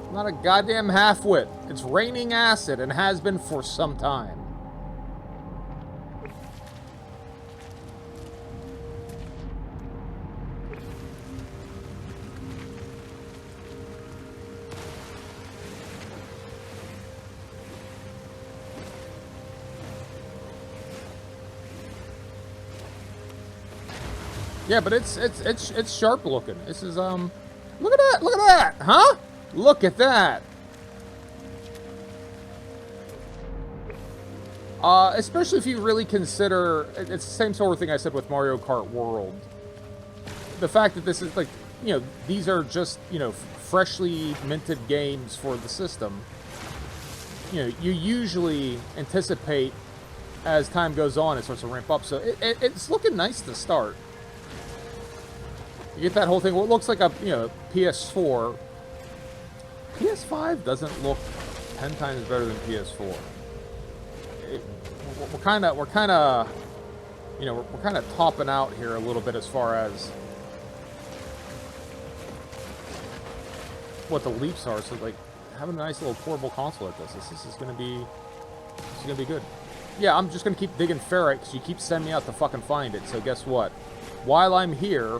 I'm not a goddamn half-wit. It's raining acid and has been for some time. Yeah, but it's sharp looking. This is look at that, huh? Look at that. Especially if you really consider it's the same sort of thing I said with Mario Kart World. The fact that this is like, you know, these are just, you know, freshly minted games for the system. You know, you usually anticipate as time goes on it starts to ramp up. So it's looking nice to start. You get that whole thing. What looks like a, you know, PS4. PS5 doesn't look 10 times better than PS4. We're kind of, you know, we're kind of topping out here a little bit as far as what the leaps are. So like, having a nice little portable console at this is gonna be good. Yeah, I'm just gonna keep digging ferrite because you keep sending me out to fucking find it. So guess what? While I'm here,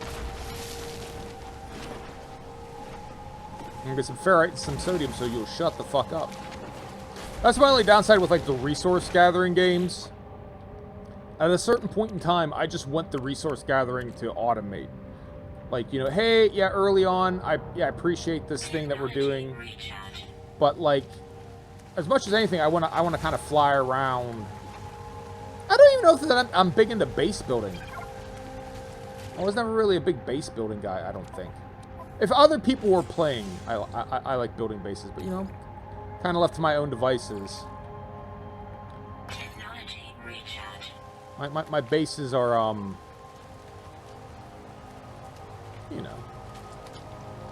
I'm gonna get some ferrite and some sodium so you'll shut the fuck up. That's my only downside with like the resource gathering games. At a certain point in time, I just want the resource gathering to automate. Like, you know, hey, yeah, early on, I appreciate this thing that we're doing, but like, as much as anything, I wanna kind of fly around. I don't even know that I'm big into base building. I was never really a big base building guy, I don't think. If other people were playing, I like building bases, but you know, kind of left to my own devices. Technology recharge. My bases are, you know,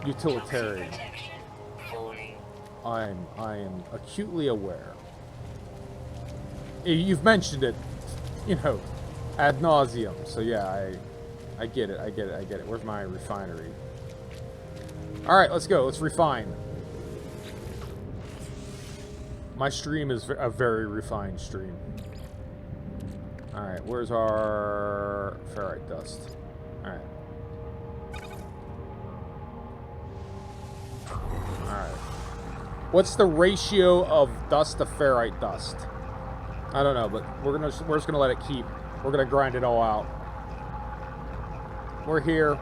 utilitarian. Protection. Falling. I am acutely aware. You've mentioned it, you know, ad nauseum. So yeah, I get it. Where's my refinery? All right, let's go. Let's refine. My stream is a very refined stream. All right, where's our ferrite dust? All right. All right. What's the ratio of dust to ferrite dust? I don't know, but we're just gonna let it keep. We're gonna grind it all out. We're here.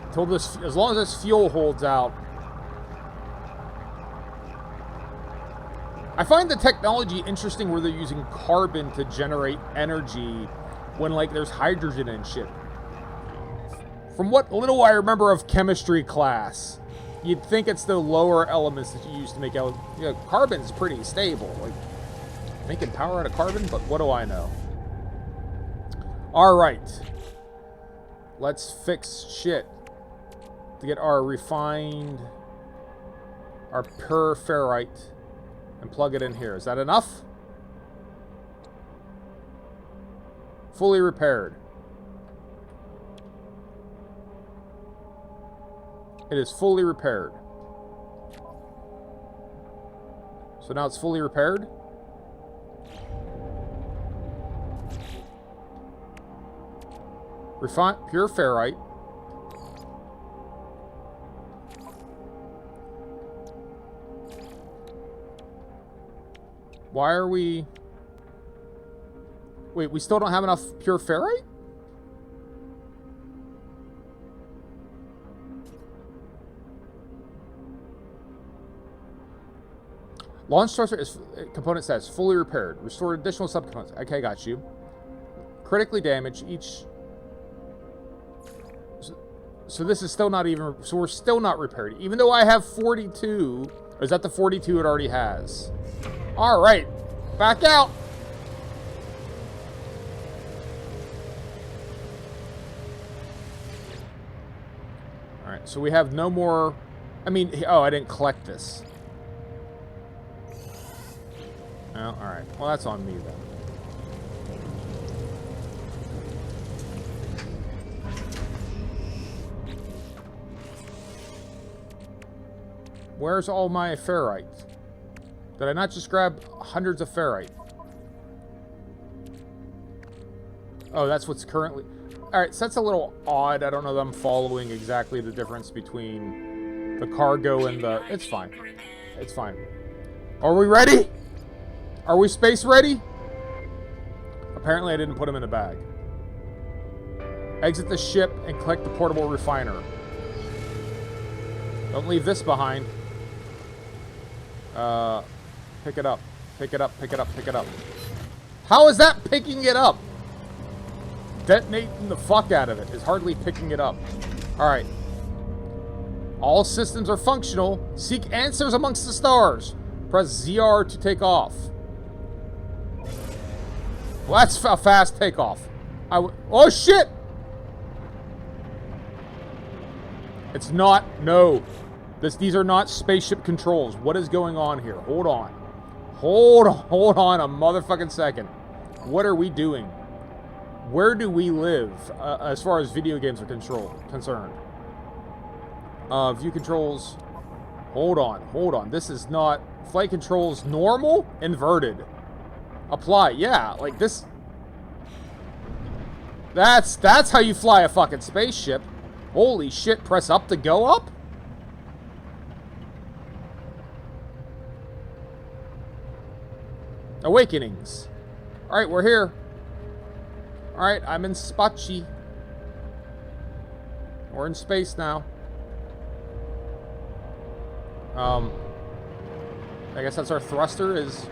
Until this, as long as this fuel holds out. I find the technology interesting where they're using carbon to generate energy when like there's hydrogen and shit. From what little I remember of chemistry class, you'd think it's the lower elements that you use to make out. You know, carbon's pretty stable. Like making power out of carbon, but what do I know? All right, let's fix shit to get our refined, our pure ferrite, and plug it in here. Is that enough? Fully repaired. It is fully repaired. So now it's fully repaired. Refine pure ferrite. Why are we... Wait, we still don't have enough pure ferrite? Launch thruster is component status fully repaired. Restored additional subcomponents. Okay, got you. Critically damaged. Each. So this is still not even. So we're still not repaired, even though I have 42. Or is that the 42 it already has? All right, back out. All right, so we have no more. I mean, oh, I didn't collect this. Oh, all right. Well, that's on me then. Where's all my ferrite? Did I not just grab hundreds of ferrite? Oh, that's what's currently... Alright, so that's a little odd. I don't know that I'm following exactly the difference between the cargo and the... It's fine. It's fine. Are we ready? Are we space ready? Apparently I didn't put them in the bag. Exit the ship and collect the portable refiner. Don't leave this behind. Pick it up. Pick it up, pick it up, pick it up. How is that picking it up? Detonating the fuck out of it is hardly picking it up. Alright. All systems are functional. Seek answers amongst the stars. Press ZR to take off. Well, that's a fast takeoff. Oh, shit! It's not... No. These are not spaceship controls. What is going on here? Hold on. Hold on a motherfucking second. What are we doing? Where do we live as far as video games are concerned? View controls. Hold on. This is not... Flight controls normal? Inverted. Apply. Yeah, like this... That's how you fly a fucking spaceship. Holy shit, press up to go up? Awakenings. Alright, we're here. Alright, I'm in Spachi. We're in space now. I guess that's our thruster is...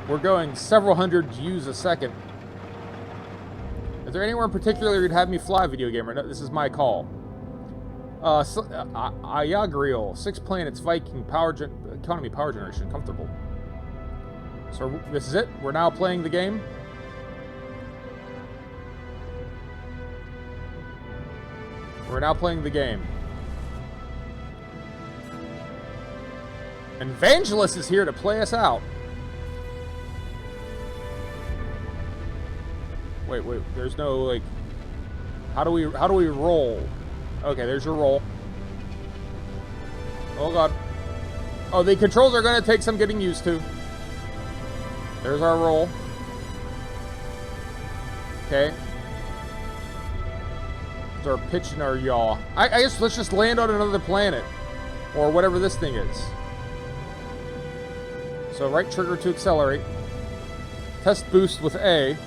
We're going several hundred U's a second. Is there anywhere in particular you'd have me fly, video gamer? No, this is my call. Ayagriel, 6 planets, Viking, economy power generation, comfortable. So this is it. We're now playing the game. We're now playing the game. Evangelist is here to play us out. Wait, there's no, like... How do we roll? Okay, there's your roll. Oh, God. Oh, the controls are going to take some getting used to. There's our roll. Okay. There's our pitch and our yaw. I guess let's just land on another planet. Or whatever this thing is. So right trigger to accelerate. Test boost with A.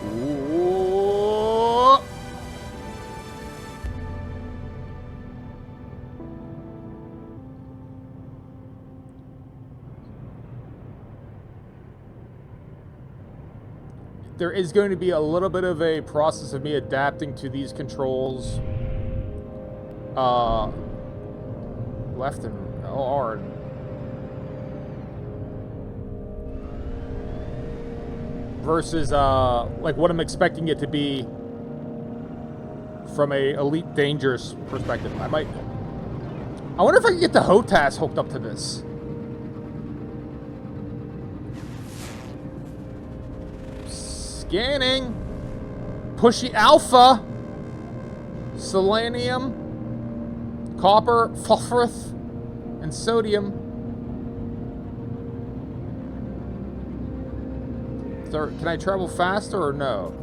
Ooh. There is going to be a little bit of a process of me adapting to these controls. Left and R. Versus, like what I'm expecting it to be from a Elite Dangerous perspective. I wonder if I can get the HOTAS hooked up to this. Scanning. Pushy Alpha. Selenium. Copper. Phosphorus. And sodium. Can I travel faster or no?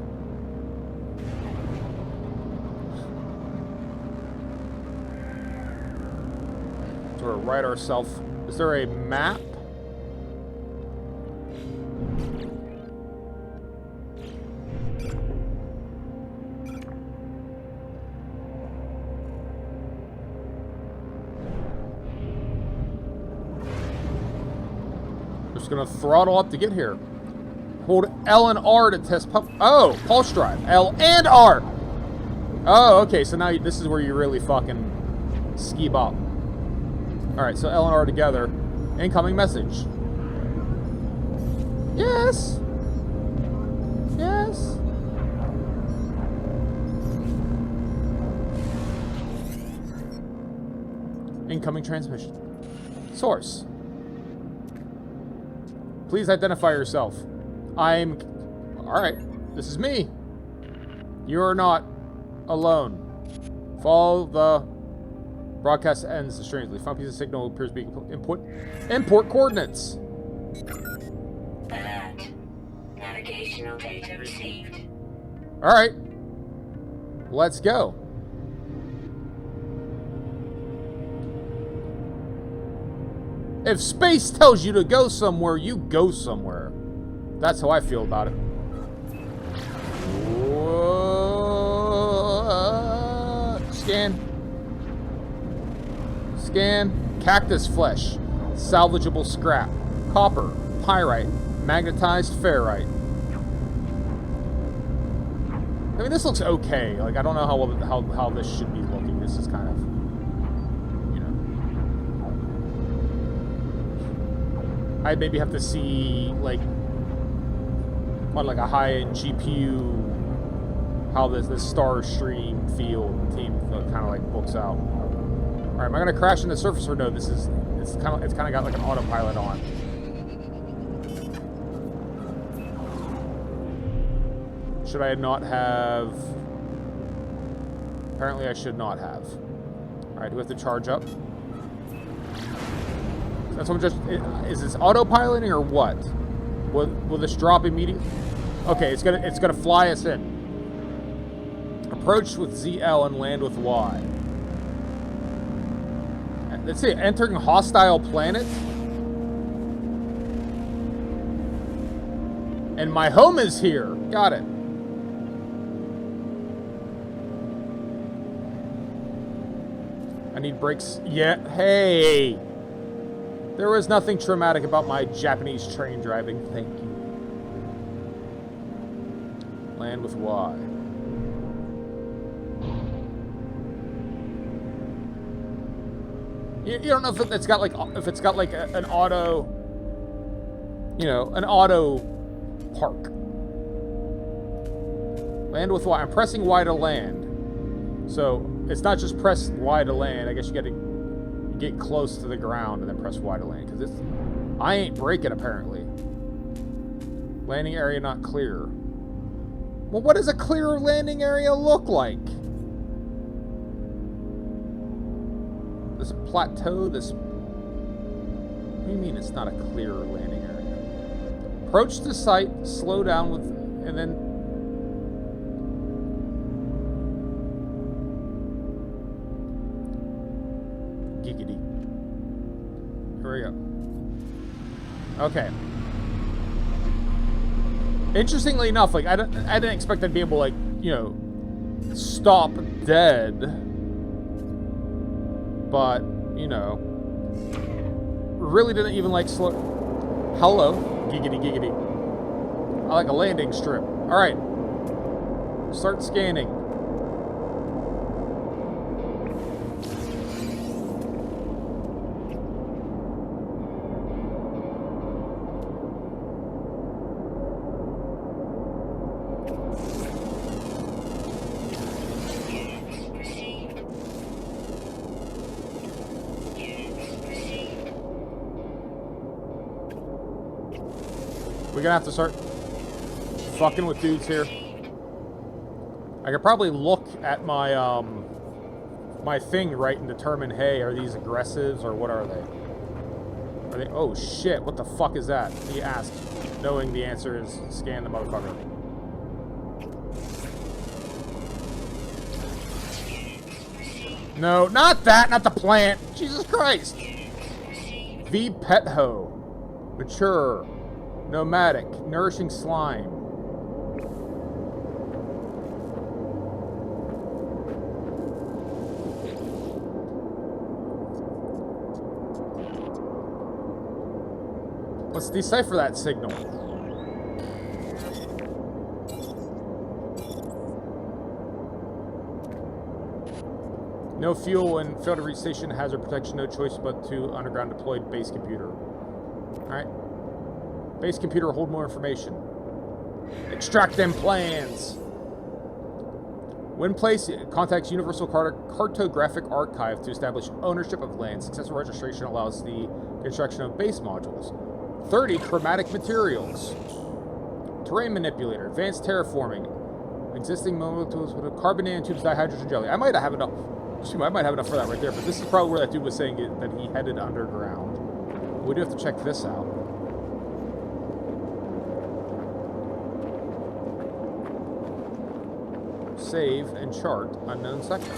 Sort of right ourselves. Is there a map? just gonna throttle up to get here. Hold L and R to test pump. Oh, pulse drive. L and R. Oh, okay. So now this is where you really fucking ski bop. All right. So L and R together. Incoming message. Yes. Yes. Incoming transmission. Source. Please identify yourself. Alright, this is me. You are not alone. Follow the broadcast ends strangely. Found piece of signal appears to be import coordinates. Alert. Navigational data received. Alright. Let's go. If space tells you to go somewhere, you go somewhere. That's how I feel about it. Scan. Scan. Cactus flesh. Salvageable scrap. Copper. Pyrite. Magnetized ferrite. I mean, this looks okay. Like, I don't know how this should be looking. This is kind of, you know. I'd maybe have to see, like, on like a high-end GPU, how this star stream field team kind of like books out. All right, am I gonna crash into the surface or no? It's kind of got like an autopilot on. Should I not have? Apparently, I should not have. All right, do we have to charge up? That's what I'm just. Is this autopiloting or what? Will this drop immediately? Okay, it's gonna fly us in. Approach with ZL and land with Y. Let's see, entering hostile planet. And my home is here. Got it. I need brakes. Yeah, hey. There was nothing traumatic about my Japanese train driving. Thank you. Land with Y. You don't know if it's got like an auto, you know, an auto park. Land with Y. I'm pressing Y to land. So it's not just press Y to land. I guess you got to get close to the ground and then press Y to land, because I ain't braking apparently. Landing area not clear. Well, what does a clear landing area look like? This plateau, this... What do you mean it's not a clear landing area? Approach the site, slow down with, and then... Giggity. Here we go. Okay. Interestingly enough, like I didn't expect I'd be able to, like, you know, stop dead. But, you know, really didn't even like slow. Hello, giggity giggity. I like a landing strip. All right, start scanning. We're gonna have to start fucking with dudes here. I could probably look at my my thing, right, and determine, hey, are these aggressives or what are they? Are they? Oh shit! What the fuck is that? He asked, knowing the answer is scan the motherfucker. No, not that, not the plant. Jesus Christ. V Petho, mature. Nomadic, nourishing slime. Let's decipher that signal. No fuel and failed to reach station. Hazard protection. No choice but to underground deployed base computer. Alright. Base computer, hold more information. Extract them plans. When placed, contacts Universal Cartographic Archive to establish ownership of land. Successful registration allows the construction of base modules. 30 chromatic materials. Terrain manipulator. Advanced terraforming. Existing mobile tools with a carbon nanotubes, dihydrogen jelly. I might have enough. Shoot, I might have enough for that right there, but this is probably where that dude was saying that he headed underground. We do have to check this out. Save and chart unknown sector.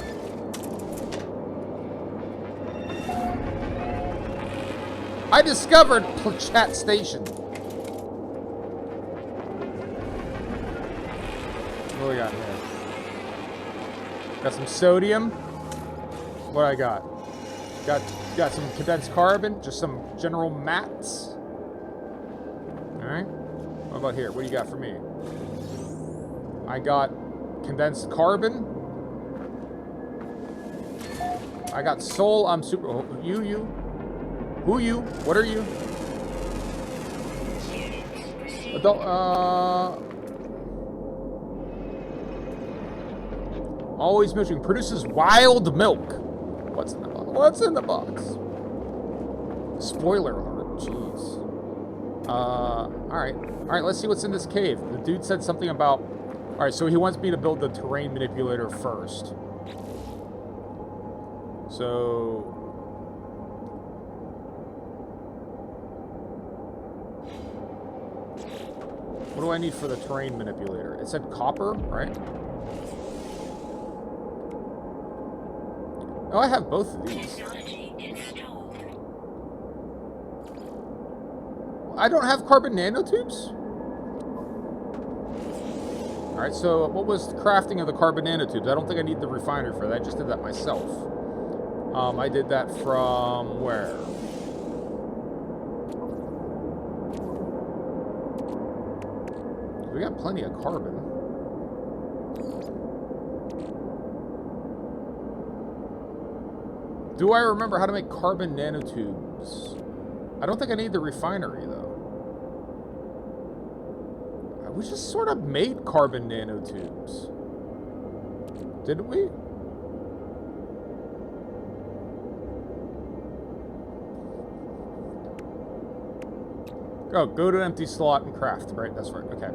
I discovered Plachat Station. What do we got here? Got some sodium. What I got? Got some condensed carbon, just some general mats. Alright. What about here? What do you got for me? I got condensed carbon. I got soul. I'm super. Oh, you. Who you? What are you? Adult. Always milking. Produces wild milk. What's in the box? What's in the box? Spoiler alert. Jeez. Alright. Alright, let's see what's in this cave. The dude said something about... Alright, so he wants me to build the terrain manipulator first. So... What do I need for the terrain manipulator? It said copper, right? Oh, I have both of these. I don't have carbon nanotubes? Alright, so what was the crafting of the carbon nanotubes? I don't think I need the refinery for that. I just did that myself. I did that from where? We got plenty of carbon. Do I remember how to make carbon nanotubes? I don't think I need the refinery, though. We just sort of made carbon nanotubes. Didn't we? Oh, go to an empty slot and craft, right? That's right, okay.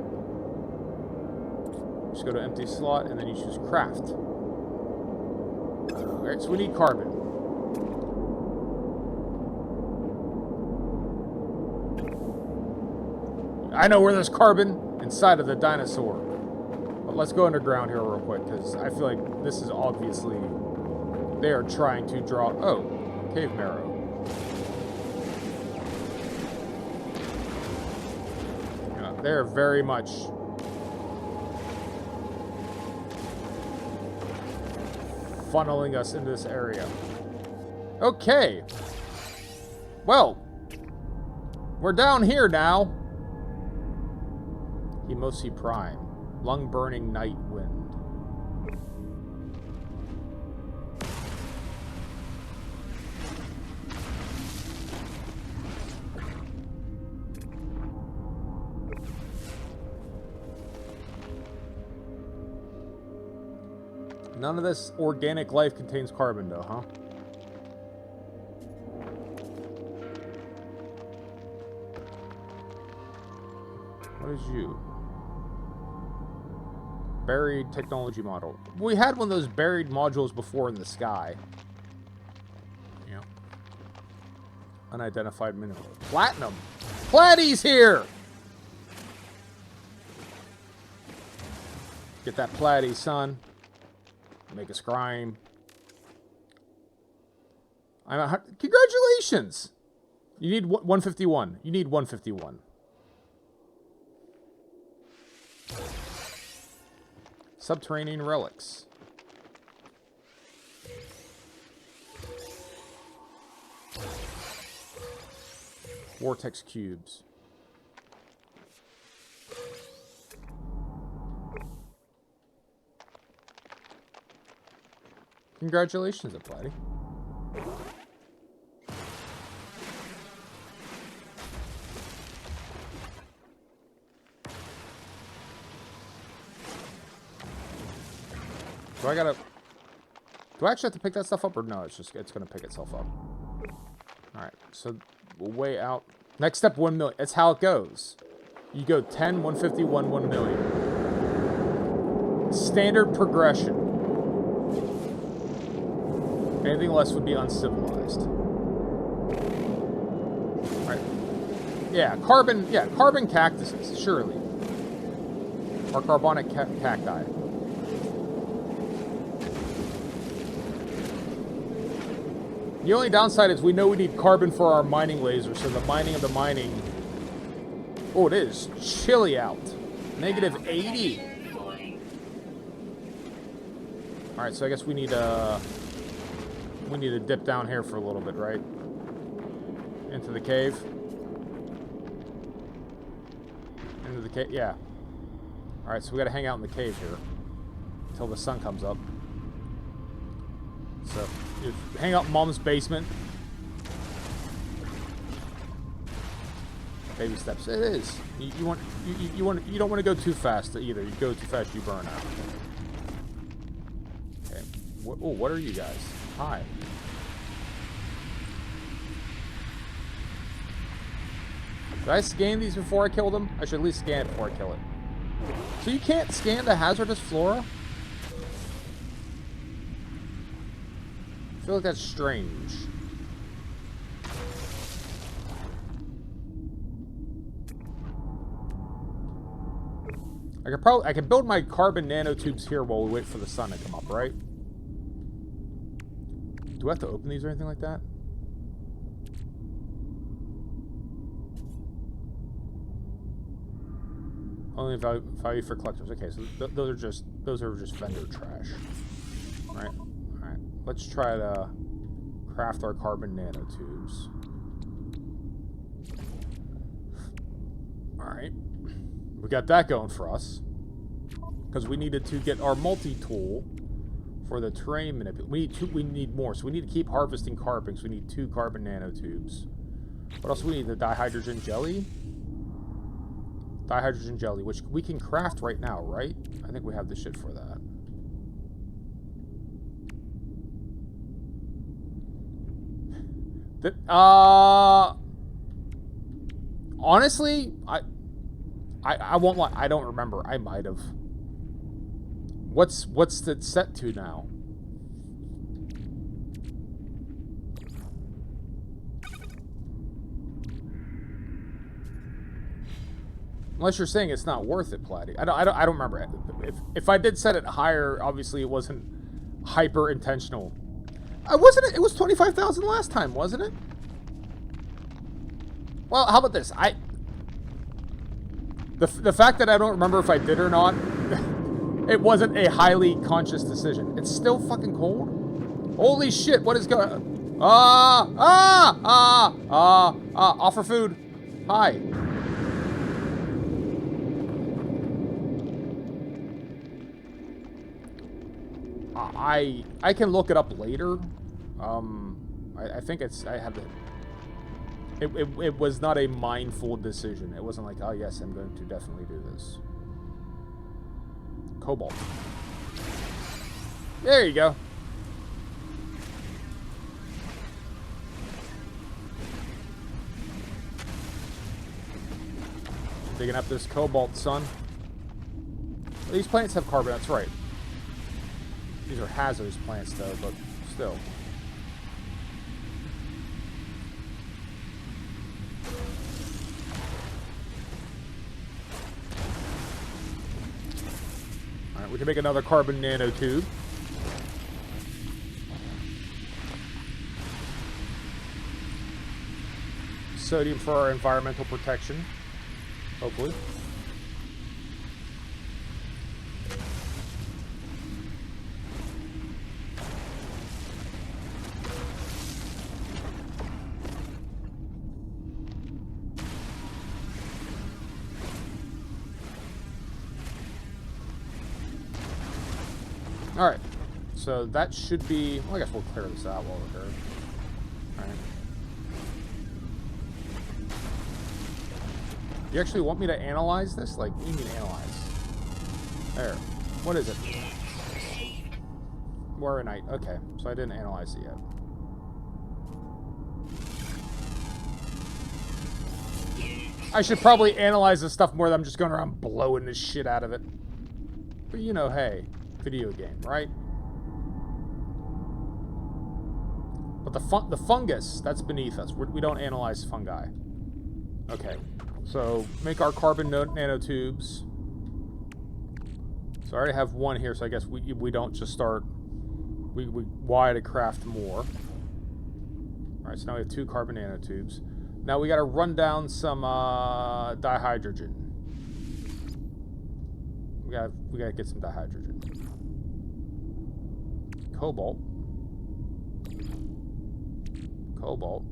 Just go to empty slot and then you choose craft. Alright, so we need carbon. I know where there's carbon inside of the dinosaur. But let's go underground here real quick, because I feel like this is obviously... They are trying to draw... Oh, cave marrow. Yeah, they're very much... funneling us into this area. Okay. Well, we're down here now. Himosi Prime. Lung-burning night wind. None of this organic life contains carbon, though, huh? What is you? Buried technology model. We had one of those buried modules before in the sky. Yeah. Unidentified mineral. Platinum! Platty's here! Get that platty, son. Make a scryme. Congratulations! You need 151. You need 151. Subterranean relics. Vortex cubes. Congratulations, Aplatty. Do I actually have to pick that stuff up, or no? It's gonna pick itself up. All right, so we'll weigh out. Next step, 1 million. That's how it goes. You go 10, 151, 1 million. Standard progression. Anything less would be uncivilized. All right. Yeah, carbon cactuses, surely. Or carbonic cacti. The only downside is we know we need carbon for our mining laser, so the mining of the mining... Oh, it is chilly out. Negative 80. Alright, so I guess we need to dip down here for a little bit, right? Into the cave. Into the cave, yeah. Alright, so we gotta hang out in the cave here. Until the sun comes up. So... hang out in Mom's basement. Baby steps. It is. You don't want to go too fast either. You go too fast, you burn out. Okay. What are you guys? Hi. Did I scan these before I killed them? I should at least scan it before I kill it. So you can't scan the hazardous flora? I feel like that's strange. I could build my carbon nanotubes here while we wait for the sun to come up, right? Do I have to open these or anything like that? Only value for collectors. Okay, so those are just vendor trash. All right. Let's try to craft our carbon nanotubes. Alright. We got that going for us. Because we needed to get our multi-tool for the terrain manipulation. We need more, so we need to keep harvesting carbon, so we need 2 carbon nanotubes. What else do we need? The dihydrogen jelly? Dihydrogen jelly, which we can craft right now, right? I think we have the shit for that. Honestly, I won't lie. I don't remember. I might have. What's it set to now? Unless you're saying it's not worth it, Platty. I don't remember. If I did set it higher, obviously it wasn't hyper intentional. Wasn't it? It was 25,000 last time, wasn't it? Well, how about this? The fact that I don't remember if I did or not, it wasn't a highly conscious decision. It's still fucking cold. Holy shit! What is going on? Offer food. Hi. I can look it up later. I think I have to. It was not a mindful decision. It wasn't like, oh yes, I'm going to definitely do this. Cobalt. There you go. Digging up this cobalt, son. These plants have carbon, that's right. These are hazardous plants, though, but still. Alright, we can make another carbon nanotube. Sodium for our environmental protection. Hopefully. so that should be... Well, I guess we'll clear this out while we're here. Alright. You actually want me to analyze this? Like, what do you mean analyze? There. What is it? Warrenite. Okay, so I didn't analyze it yet. I should probably analyze this stuff more than I'm just going around blowing this shit out of it. But you know, hey, video game, right? But the fungus, that's beneath us. We don't analyze fungi. Okay, so make our carbon nanotubes. So I already have one here, so I guess we don't just start... We why to craft more. Alright, so now we have 2 carbon nanotubes. Now we gotta run down some dihydrogen. We gotta get some dihydrogen. Cobalt. Cobalt.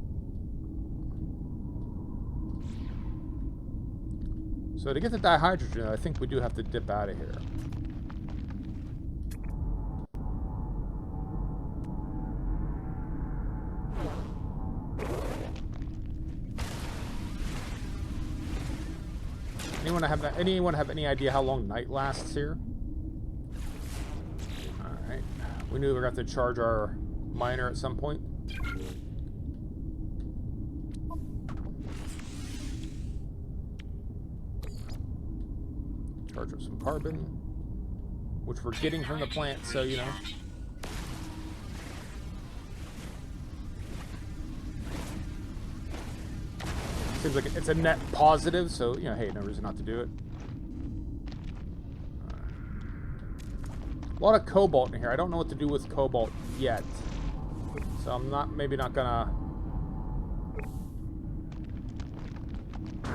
So to get the dihydrogen, I think we do have to dip out of here. Anyone have any idea how long night lasts here? Alright. We knew we were going to have to charge our miner at some point. Charge up some carbon, which we're getting from the plant, so, you know. Seems like it's a net positive, so, you know, hey, no reason not to do it. A lot of cobalt in here. I don't know what to do with cobalt yet. So I'm maybe not gonna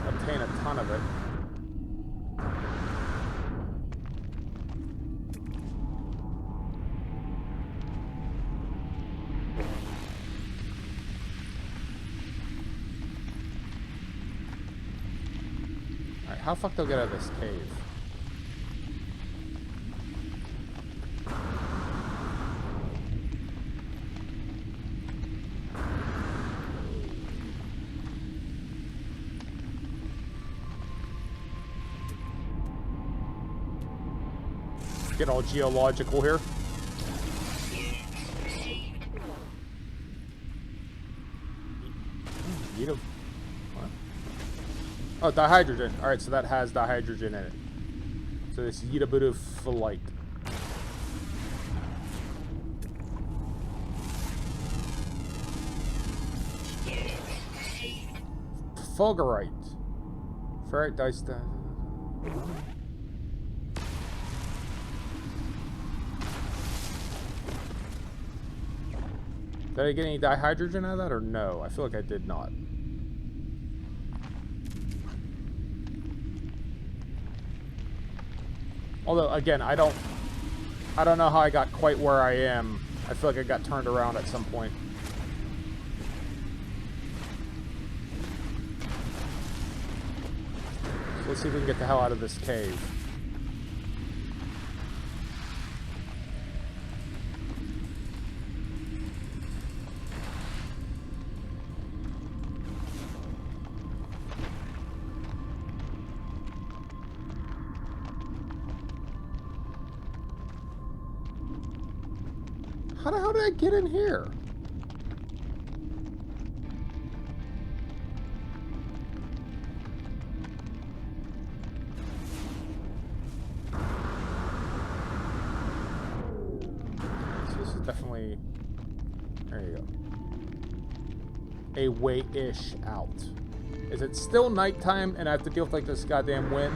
obtain a ton of it. Alright, how the fuck do I get out of this cave? Get all geological here. What? Oh, dihydrogen. Alright, so that has dihydrogen in it. So this yidabutophyllite. Fulgurite. Ferrite dice. Did I get any dihydrogen out of that or no? I feel like I did not. Although again, I don't know how I got quite where I am. I feel like I got turned around at some point. So let's see if we can get the hell out of this cave. How the hell did I get in here? So this is definitely... There you go. A way-ish out. Is it still nighttime and I have to deal with like this goddamn wind?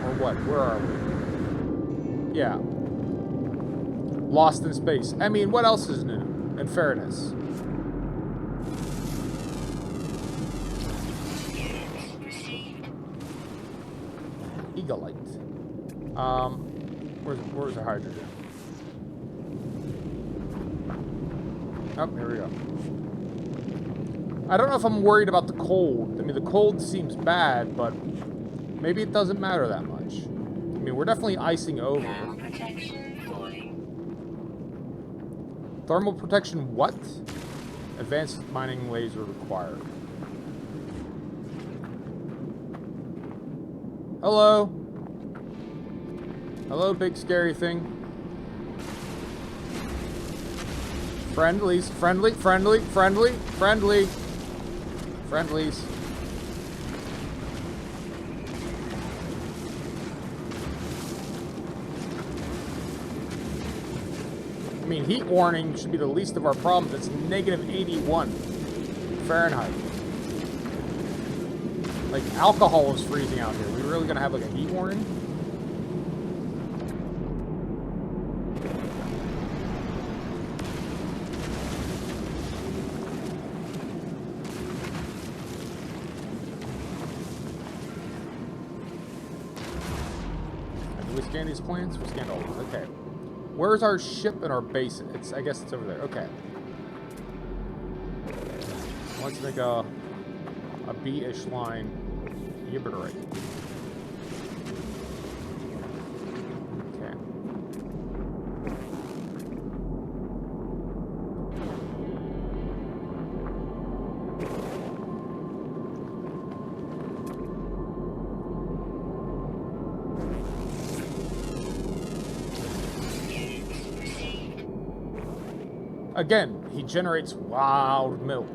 Or what? Where are we? Yeah. Lost in space. I mean, what else is new? In fairness. Eaglite. Where's the hydrogen? Oh, here we go. I don't know if I'm worried about the cold. I mean, the cold seems bad, but maybe it doesn't matter that much. I mean, we're definitely icing over. Thermal protection what? Advanced mining laser required. Hello? Hello, big scary thing. Friendlies. Friendly. Friendlies. I mean, heat warning should be the least of our problems. It's negative 81 Fahrenheit. Like, alcohol is freezing out here. We really gonna have, like, a heat warning? Did we scan these plans? We scanned all of them. Okay. Where's our ship and our base? I guess it's over there. Okay. Let's make a B-ish line. You better right. Okay. Again, he generates wild milk.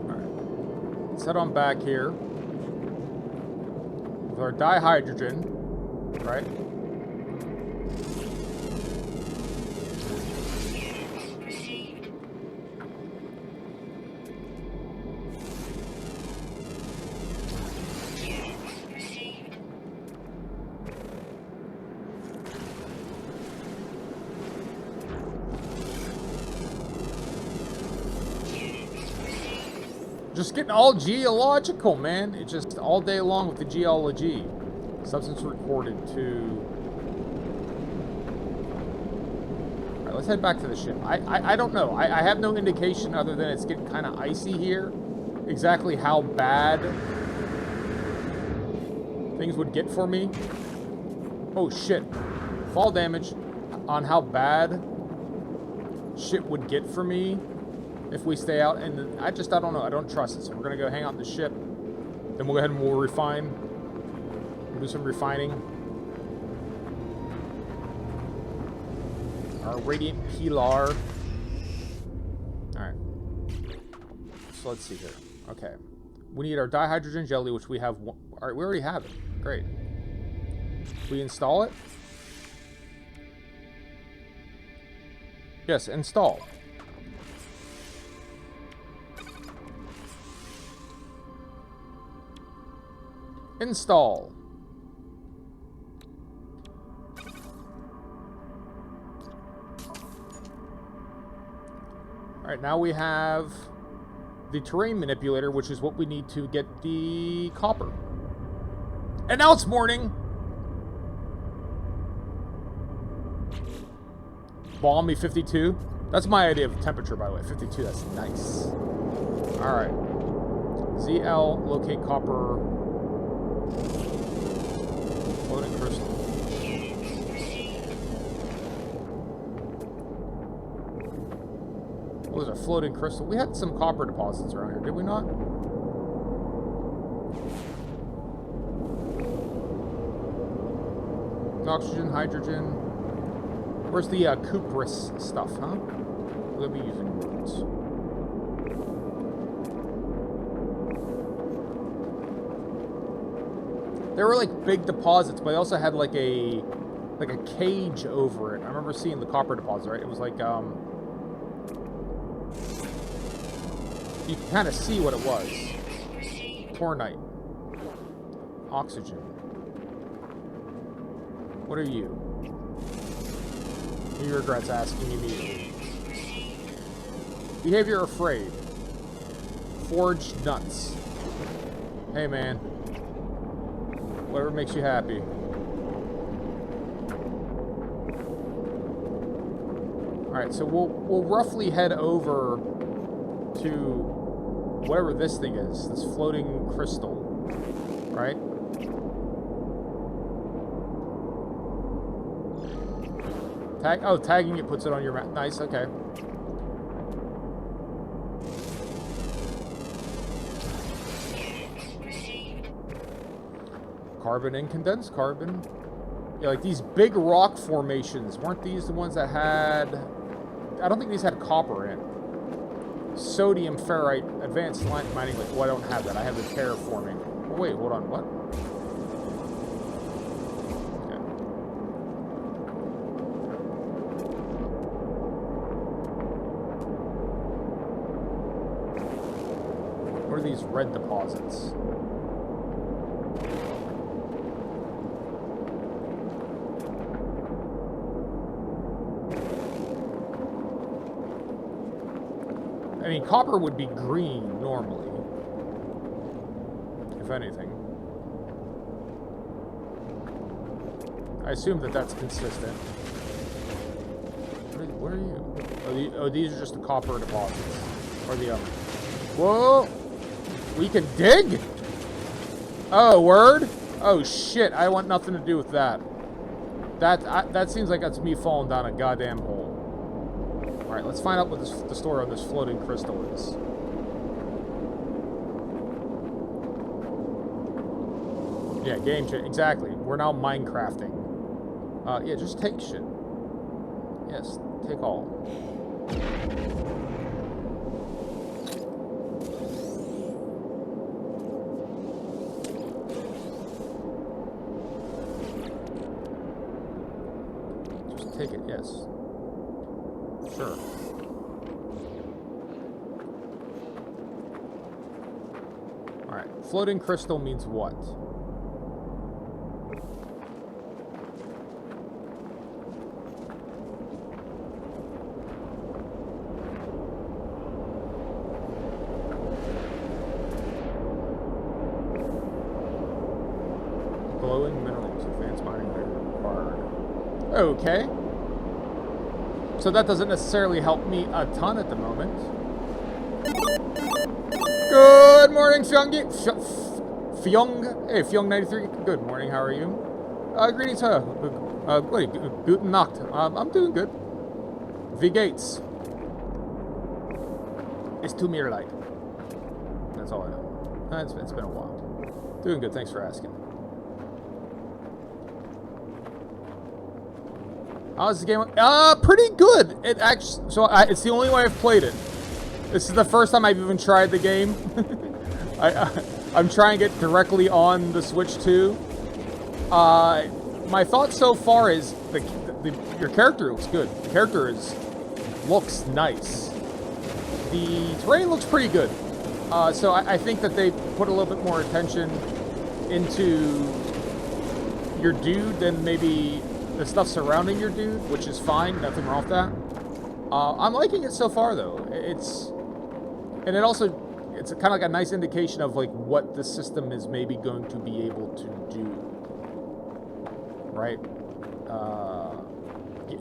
Alright. Let's head on back here. With our dihydrogen. Right? Just getting all geological, man. It's just all day long with the geology. Substance recorded to... Alright, let's head back to the ship. I don't know. I have no indication other than it's getting kind of icy here. Exactly how bad things would get for me. Oh, shit. Fall damage on how bad shit would get for me if we stay out, and I don't know. I don't trust it, so we're gonna go hang out in the ship. Then we'll go ahead and we'll refine. We'll do some refining. Our radiant pilar. Alright. So let's see here. Okay. We need our dihydrogen jelly, which we have one. Alright, we already have it. Great. We install it? Yes, install. Install. Alright, now we have the terrain manipulator, which is what we need to get the copper. And now it's morning! Balmy 52. That's my idea of temperature, by the way. 52, that's nice. Alright. ZL, locate copper. Floating crystal. Oh, there's a floating crystal. We had some copper deposits around here, did we not? Oxygen, hydrogen. Where's the cuprous stuff, huh? We'll be using words. They were like big deposits, but they also had like a cage over it. I remember seeing the copper deposit, right? It was like you can kind of see what it was. Tornite. Oxygen. What are you? He regrets asking immediately. Behavior afraid. Forged nuts. Hey man. Whatever makes you happy. Alright, so we'll roughly head over to whatever this thing is, this floating crystal. Right? Tagging it puts it on your map. Nice, okay. Carbon and condensed carbon. Yeah, like these big rock formations, weren't these the ones that had... I don't think these had copper in it. Sodium, ferrite, advanced mining. Like, well, I don't have that. I have the terraforming. Oh, wait, hold on. What? Okay. What are these red deposits? I mean, copper would be green normally, if anything. I assume that that's consistent. Where are you? Oh, these are just the copper deposits. Or the other. Whoa! We can dig? Oh, word? Oh, shit. I want nothing to do with that. That seems like that's me falling down a goddamn hole. Alright, let's find out what the story on this floating crystal is. Yeah, game change. Exactly. We're now Minecrafting. Yeah, just take shit. Yes, take all. Just take it, yes. Sure. Alright, floating crystal means what? Glowing minerals, advanced mining required. Okay. So that doesn't necessarily help me a ton at the moment. Good morning, Fyong. Hey, Fyong93. Good morning, how are you? Greetings, guten Nacht. I'm doing good. Wie geht's? It's to mir leid. That's all I know. It's been a while. Doing good, thanks for asking. How's the game? Pretty good. It actually, it's the only way I've played it. This is the first time I've even tried the game. I'm trying it directly on the Switch too. My thought so far is your character looks good. The character looks nice. The terrain looks pretty good. So I think that they put a little bit more attention into your dude than maybe the stuff surrounding your dude, which is fine. Nothing wrong with that. I'm liking it so far, though. It's kind of like a nice indication of like what the system is maybe going to be able to do, right?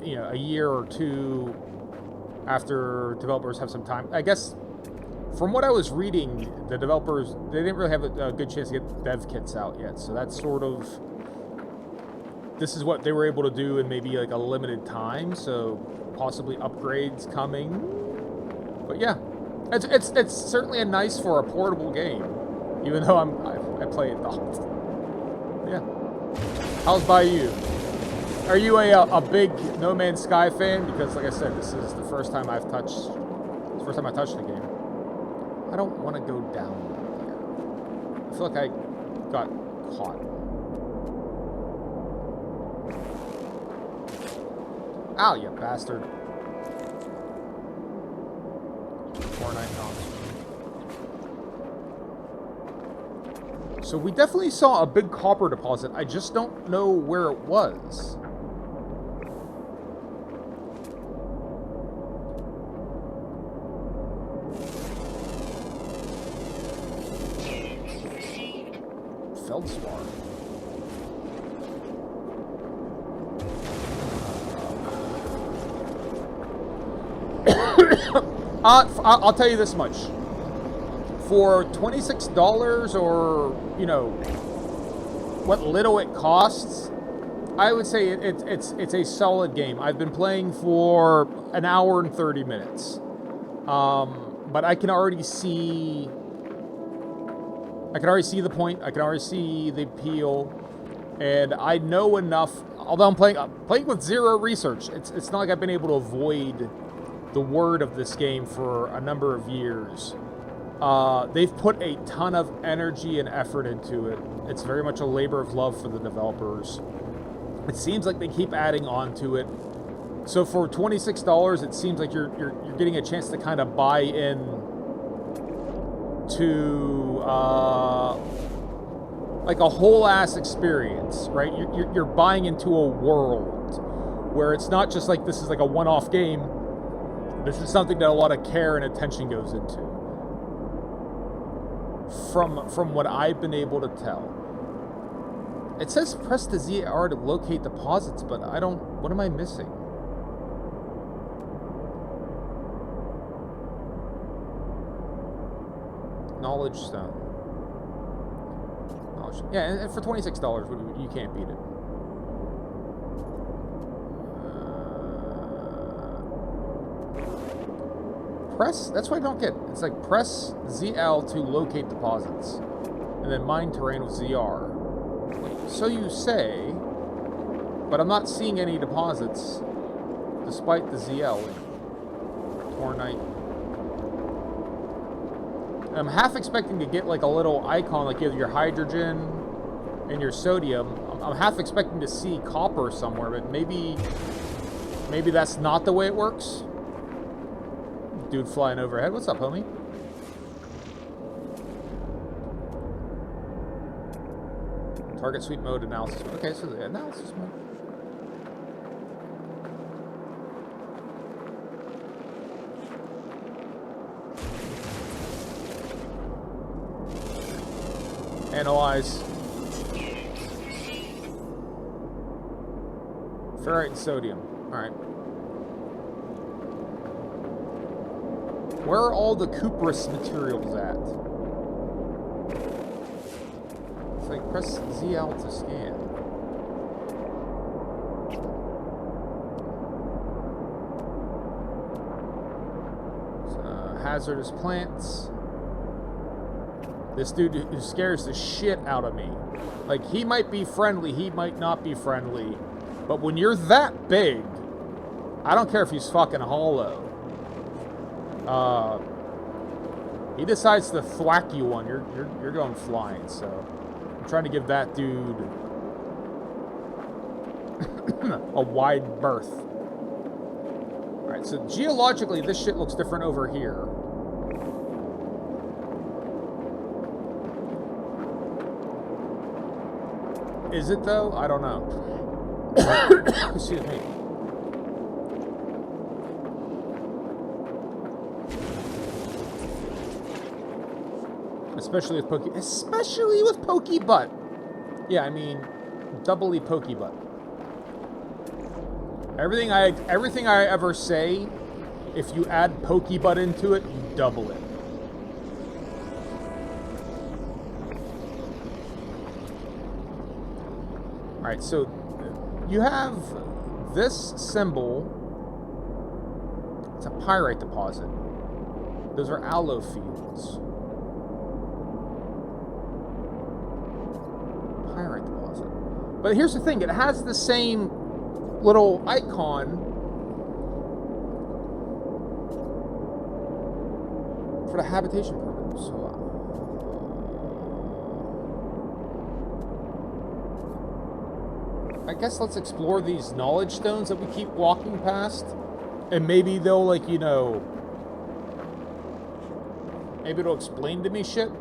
You know, a year or two after developers have some time. I guess from what I was reading, the developers, they didn't really have a good chance to get dev kits out yet. So that's sort of, this is what they were able to do in maybe like a limited time. So possibly upgrades coming. But yeah, it's certainly a nice for a portable game, even though I play it docked. Yeah. How's by you? Are you a big No Man's Sky fan? Because like I said, this is the first time I touched the game. I don't want to go down here. I feel like I got caught. Ow, you bastard. Fortnite knocks. So we definitely saw a big copper deposit. I just don't know where it was. Feldspar. I'll tell you this much. For $26 or, you know, what little it costs, I would say it's a solid game. I've been playing for an hour and 30 minutes. But I can already see the point. I can already see the appeal, and I know enough. Although I'm playing with zero research, it's not like I've been able to avoid the word of this game for a number of years. They've put a ton of energy and effort into it. It's very much a labor of love for the developers. It seems like they keep adding on to it. So for $26, it seems like you're getting a chance to kind of buy in to like a whole ass experience, right? You're buying into a world where it's not just like this is like a one-off game. This is something that a lot of care and attention goes into. From what I've been able to tell. It says press the ZR to locate deposits, but I don't... What am I missing? Knowledge Stone. Yeah, and for $26, you can't beat it. Press... That's what I don't get. It's like press ZL to locate deposits. And then mine terrain with ZR. So you say, but I'm not seeing any deposits, despite the ZL. Tornite. I'm half expecting to get like a little icon, like you have your hydrogen and your sodium. I'm half expecting to see copper somewhere, but maybe that's not the way it works. Dude flying overhead. What's up, homie? Target sweep mode, analysis mode. Okay, so the analysis mode. Analyze. Ferrite and sodium. Alright. Where are all the cuprous materials at? Like press ZL to scan. Hazardous plants. This dude who scares the shit out of me. Like, he might be friendly, he might not be friendly, but when you're that big, I don't care if he's fucking hollow. He decides to thwack you on, you're going flying, so I'm trying to give that dude a wide berth. Alright, so geologically this shit looks different over here. Is it though? I don't know. Excuse me. Especially with Pokey Butt. Yeah, I mean, doubly Pokey Butt. Everything I ever say, if you add Pokey Butt into it, you double it. Alright, so you have this symbol. It's a pyrite deposit. Those are aloe fields. Pyrite deposit. But here's the thing, it has the same little icon for the habitation permit. So I guess let's explore these knowledge stones that we keep walking past. And maybe they'll, like, you know... Maybe it'll explain to me shit.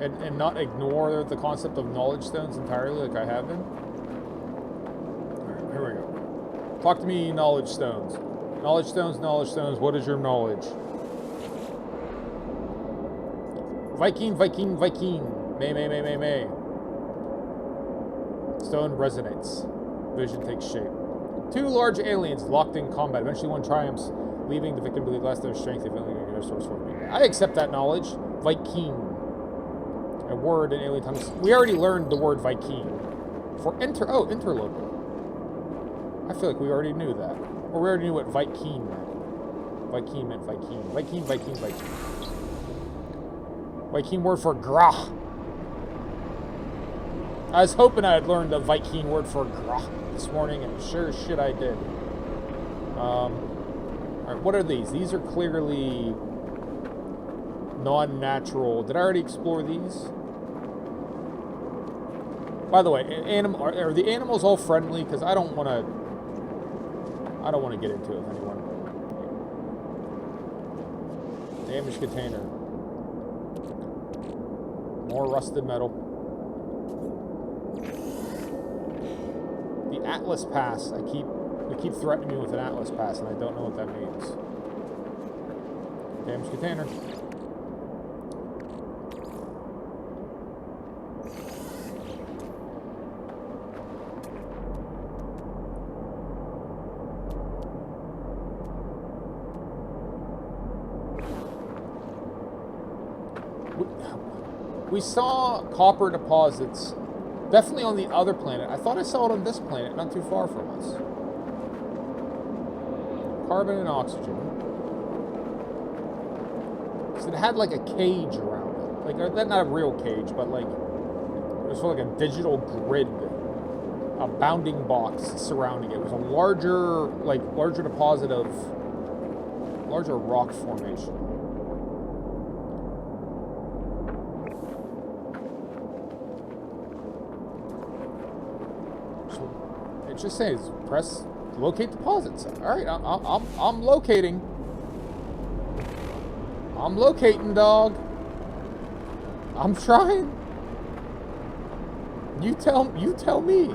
And not ignore the concept of knowledge stones entirely like I have been. Alright, here we go. Talk to me, knowledge stones. Knowledge stones, what is your knowledge? Viking. May. Stone resonates. Vision takes shape. Two large aliens locked in combat. Eventually one triumphs, leaving the victim believe less their strength if only their source for me. I accept that knowledge. Viking. A word in alien tongues. We already learned the word Vy'keen. For interloper. I feel like we already knew that. Or we already knew what Vy'keen meant. Vy'keen meant Vy'keen. Vy'keen. Vy'keen word for grah. I was hoping I had learned the Vy'keen word for grah this morning, and sure as shit I did. Alright, what are these? These are clearly non-natural. Did I already explore these? By the way, are the animals all friendly? Because I don't want to get into it with anyone. Damaged container. More rusted metal. The Atlas Pass. They keep threatening me with an Atlas Pass, and I don't know what that means. Damaged container. We saw copper deposits definitely on the other planet. I thought I saw it on this planet, not too far from us. Carbon and oxygen. So it had like a cage around it. Like, not a real cage, but like, it was sort of like a digital grid. A bounding box surrounding it. It was a larger deposit of, larger rock formation. It just says press locate deposits. All right, I'm locating. I'm locating, dog. I'm trying. You tell me.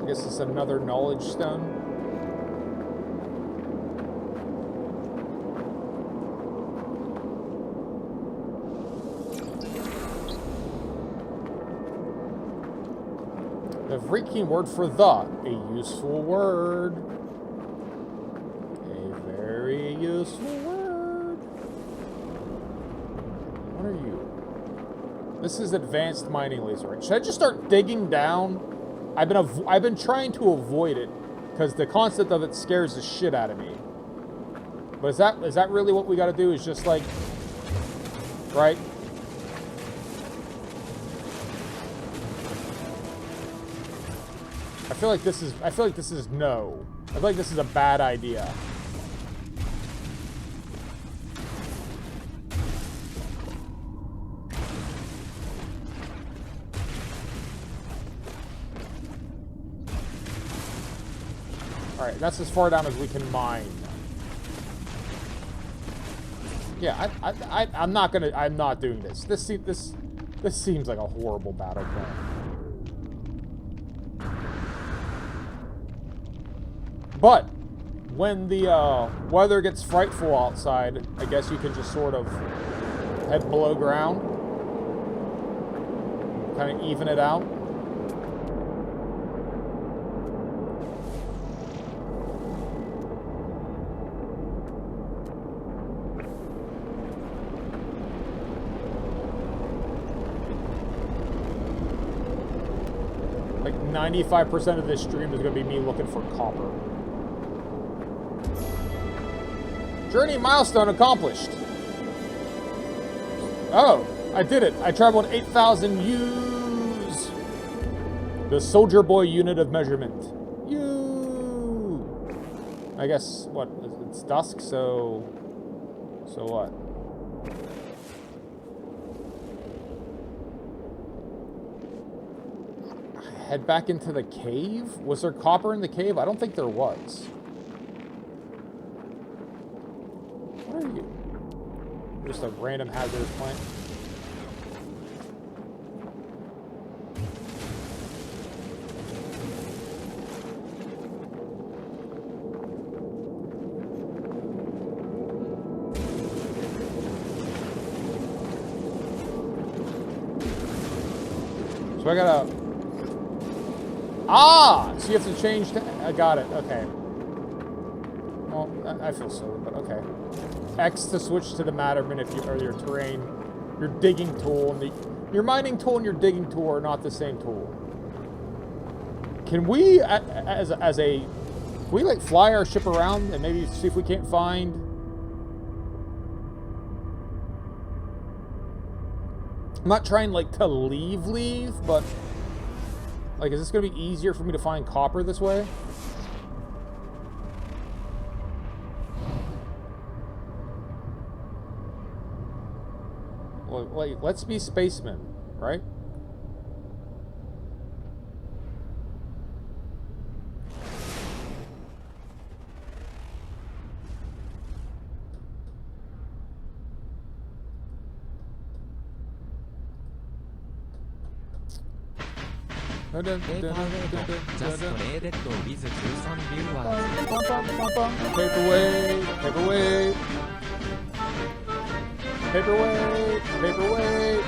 I guess it's another knowledge stone. The Vy'keen word for the, a useful word. A very useful word. What are you? This is advanced mining laser. Should I just start digging down? I've been trying to avoid it because the concept of it scares the shit out of me. But is that really what we got to do? Is just like, right? I feel like this is no. I feel like this is a bad idea. Alright, that's as far down as we can mine. Yeah, I'm not doing this. This seems like a horrible battle plan. But when the weather gets frightful outside, I guess you can just sort of head below ground, kind of even it out. Like 95% of this stream is going to be me looking for copper. Journey milestone accomplished. Oh, I did it. I traveled 8,000 U's. The Soldier Boy unit of measurement. U. I guess, what? It's dusk, so what? Head back into the cave? Was there copper in the cave? I don't think there was. What are you? Just a random hazardous plant. So I gotta... Ah! So you have to change... I got it. Okay. Well, I feel silly, but okay. X to switch to the Matterman if you or your terrain, your digging tool, and your mining tool and your digging tool are not the same tool. Can we, can we like fly our ship around and maybe see if we can't find? I'm not trying like to leave, but like, is this gonna be easier for me to find copper this way? Like, let's be spacemen, right? Paperweight, paperweight. Paperweight, paperweight.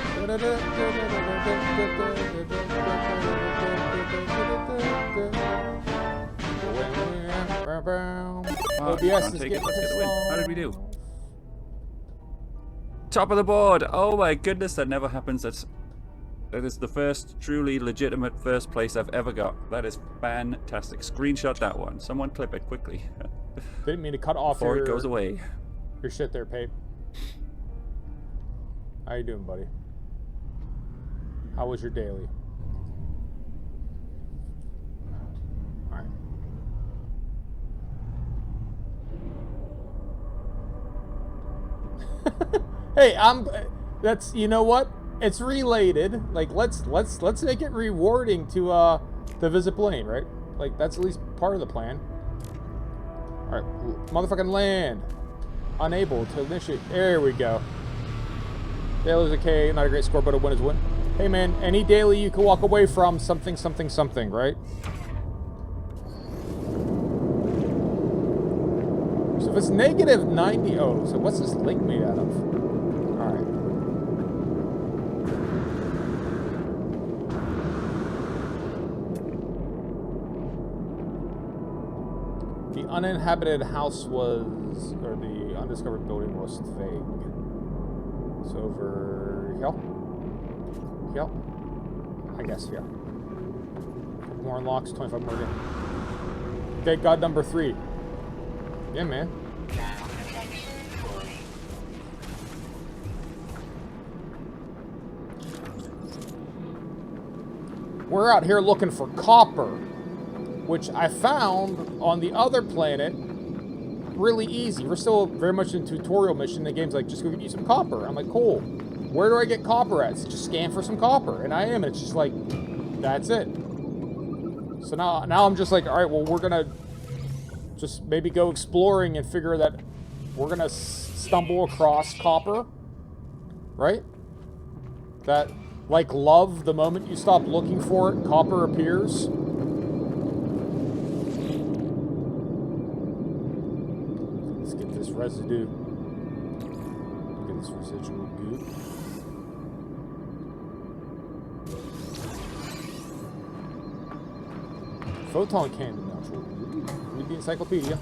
OBS is getting the win. How did we do? Top of the board! Oh my goodness, that never happens. That is the first truly legitimate first place I've ever got. That is fantastic. Screenshot that one. Someone clip it quickly. Didn't mean to cut off before it goes away. Your shit there, Pape. How you doing, buddy? How was your daily? Alright. Hey, that's, you know what? It's related. Like, let's make it rewarding to visit Blaine, right? Like, that's at least part of the plan. Alright, motherfucking land. Unable to initiate. There we go. Daily's okay, not a great score, but a win is a win. Hey man, any daily you can walk away from something, something, something, right? So if it's negative 90, oh, so what's this link made out of? Alright. The uninhabited house was, or the undiscovered building was vague. So over here? Yep. I guess, yeah. More unlocks, 25 more games. Dead God number 3. Yeah, man. We're out here looking for copper, which I found on the other planet really easy. We're still very much in tutorial mission. The game's like, just go get you some copper. I'm like, cool. Where do I get copper at? Just scan for some copper. And I am. And it's just like, that's it. So now I'm just like, all right, well, we're going to just maybe go exploring and figure that we're going to stumble across copper. Right? That, like love, the moment you stop looking for it, copper appears. Residue. Look at this residual goo. Photon cannon natural. Read the encyclopedia.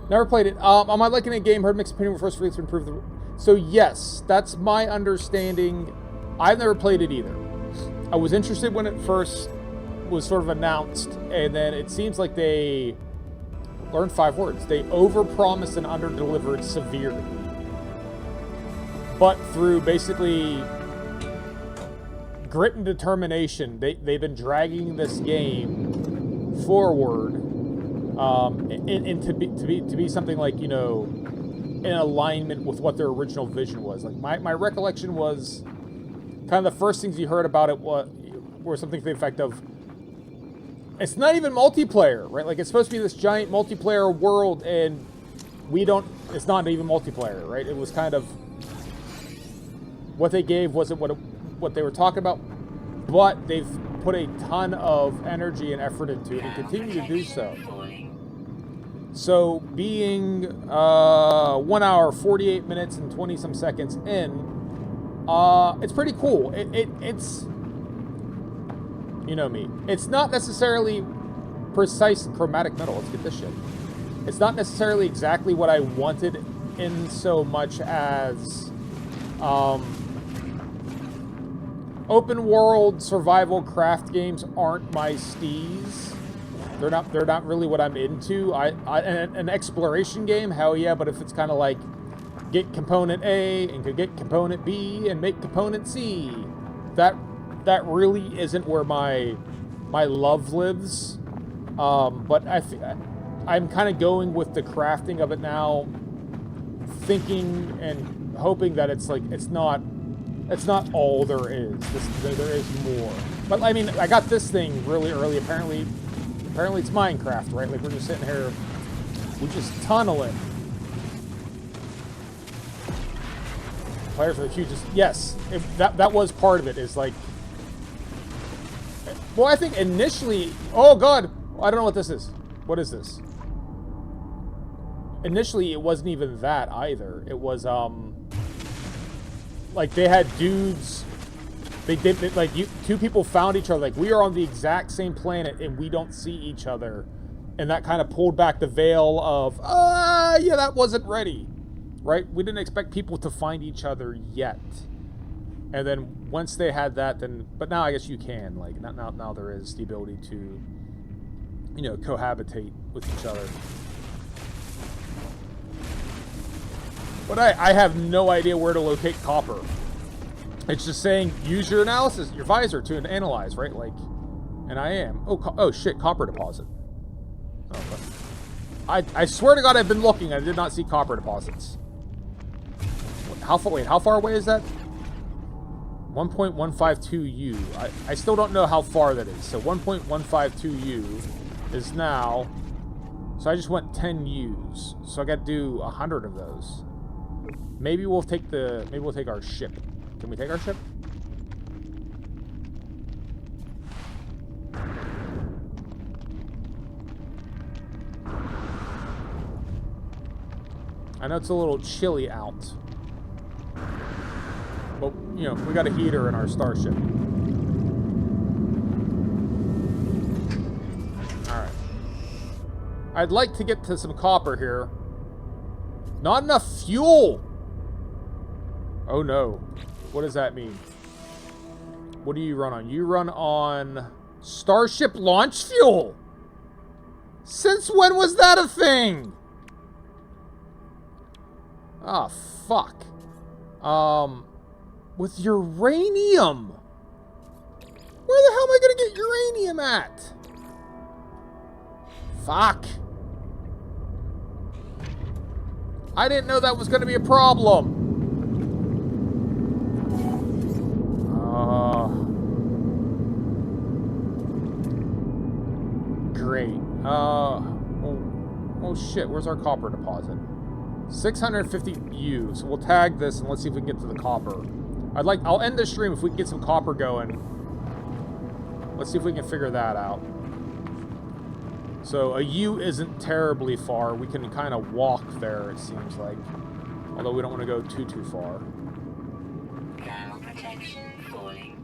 Never played it. Am I liking a game? Heard mixed opinion with first release to improve the. So yes, that's my understanding. I've never played it either. I was interested when it first was sort of announced, and then it seems like they learned 5 words. They overpromised and underdelivered severely. But through basically grit and determination, they've been dragging this game forward, and to be something like, you know, in alignment with what their original vision was. Like my recollection was kind of the first things you heard about it were something to the effect of, it's not even multiplayer, right? Like, it's supposed to be this giant multiplayer world, and it's not even multiplayer, right? It was kind of, what they gave wasn't what they were talking about, but they've put a ton of energy and effort into it and continue to do so. So, being 1 hour, 48 minutes, and 20-some seconds in, it's pretty cool. It's... You know me. It's not necessarily precise chromatic metal. Let's get this shit. it's not necessarily exactly what I wanted in so much as open world survival craft games aren't my steez. They're not really what I'm into. An exploration game, hell yeah, but if it's kind of like get component A and could get component B and make component C, that really isn't where my love lives. But I'm kind of going with the crafting of it now, thinking and hoping that it's not all there is. There is more. But I mean, I got this thing really early. Apparently it's Minecraft, right? Like, we're just sitting here, we're just tunneling. Players for the future. Yes, that was part of it. Is like, well, I think initially, oh god, I don't know what this is. What is this? Initially, it wasn't even that either. It was like they had dudes. They like two people found each other. Like, we are on the exact same planet and we don't see each other, and that kind of pulled back the veil of yeah, that wasn't ready, right? We didn't expect people to find each other yet, and then once they had that, then but now I guess you can, like, now there is the ability to, you know, cohabitate with each other. But I have no idea where to locate copper. It's just saying, use your analysis, your visor to analyze, right? Like, and I am. Oh shit, copper deposit. Oh, I swear to God, I've been looking. I did not see copper deposits. How far away is that? 1.152 U. I still don't know how far that is. So 1.152 U is now. So I just went 10 U's. So I got to do 100 of those. Maybe we'll take our ship. Can we take our ship? I know it's a little chilly out, but, you know, we got a heater in our starship. Alright. I'd like to get to some copper here. Not enough fuel! Oh no. What does that mean? What do you run on? You run on Starship launch fuel! Since when was that a thing? Ah, fuck. With uranium! Where the hell am I gonna get uranium at? Fuck. I didn't know that was gonna be a problem. Great. Oh shit, where's our copper deposit? 650 U. So we'll tag this and let's see if we can get to the copper. I'll end the stream if we can get some copper going. Let's see if we can figure that out. So a U isn't terribly far. We can kind of walk there, it seems like. Although we don't want to go too far. Thermal protection falling.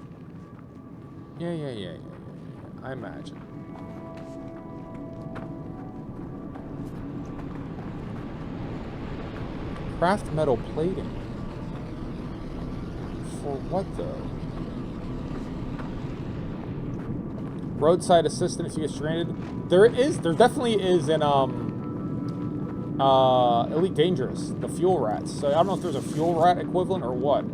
Yeah. I imagine. Craft metal plating. For what though? Roadside assistant if you get stranded. There definitely is an Elite Dangerous, the fuel rats. So I don't know if there's a fuel rat equivalent or what.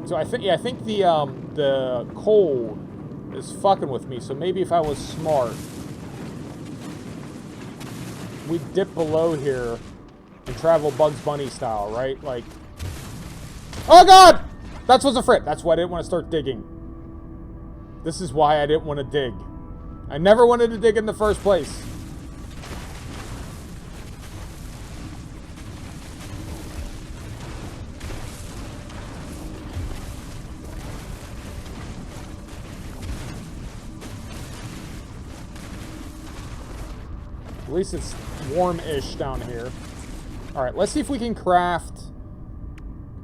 So I think the cold is fucking with me. So maybe if I was smart, we'd dip below here and travel Bugs Bunny style, right? Like, oh god! That's what's a frit. That's why I didn't want to start digging. This is why I didn't want to dig. I never wanted to dig in the first place. At least it's warm-ish down here. Alright, let's see if we can craft...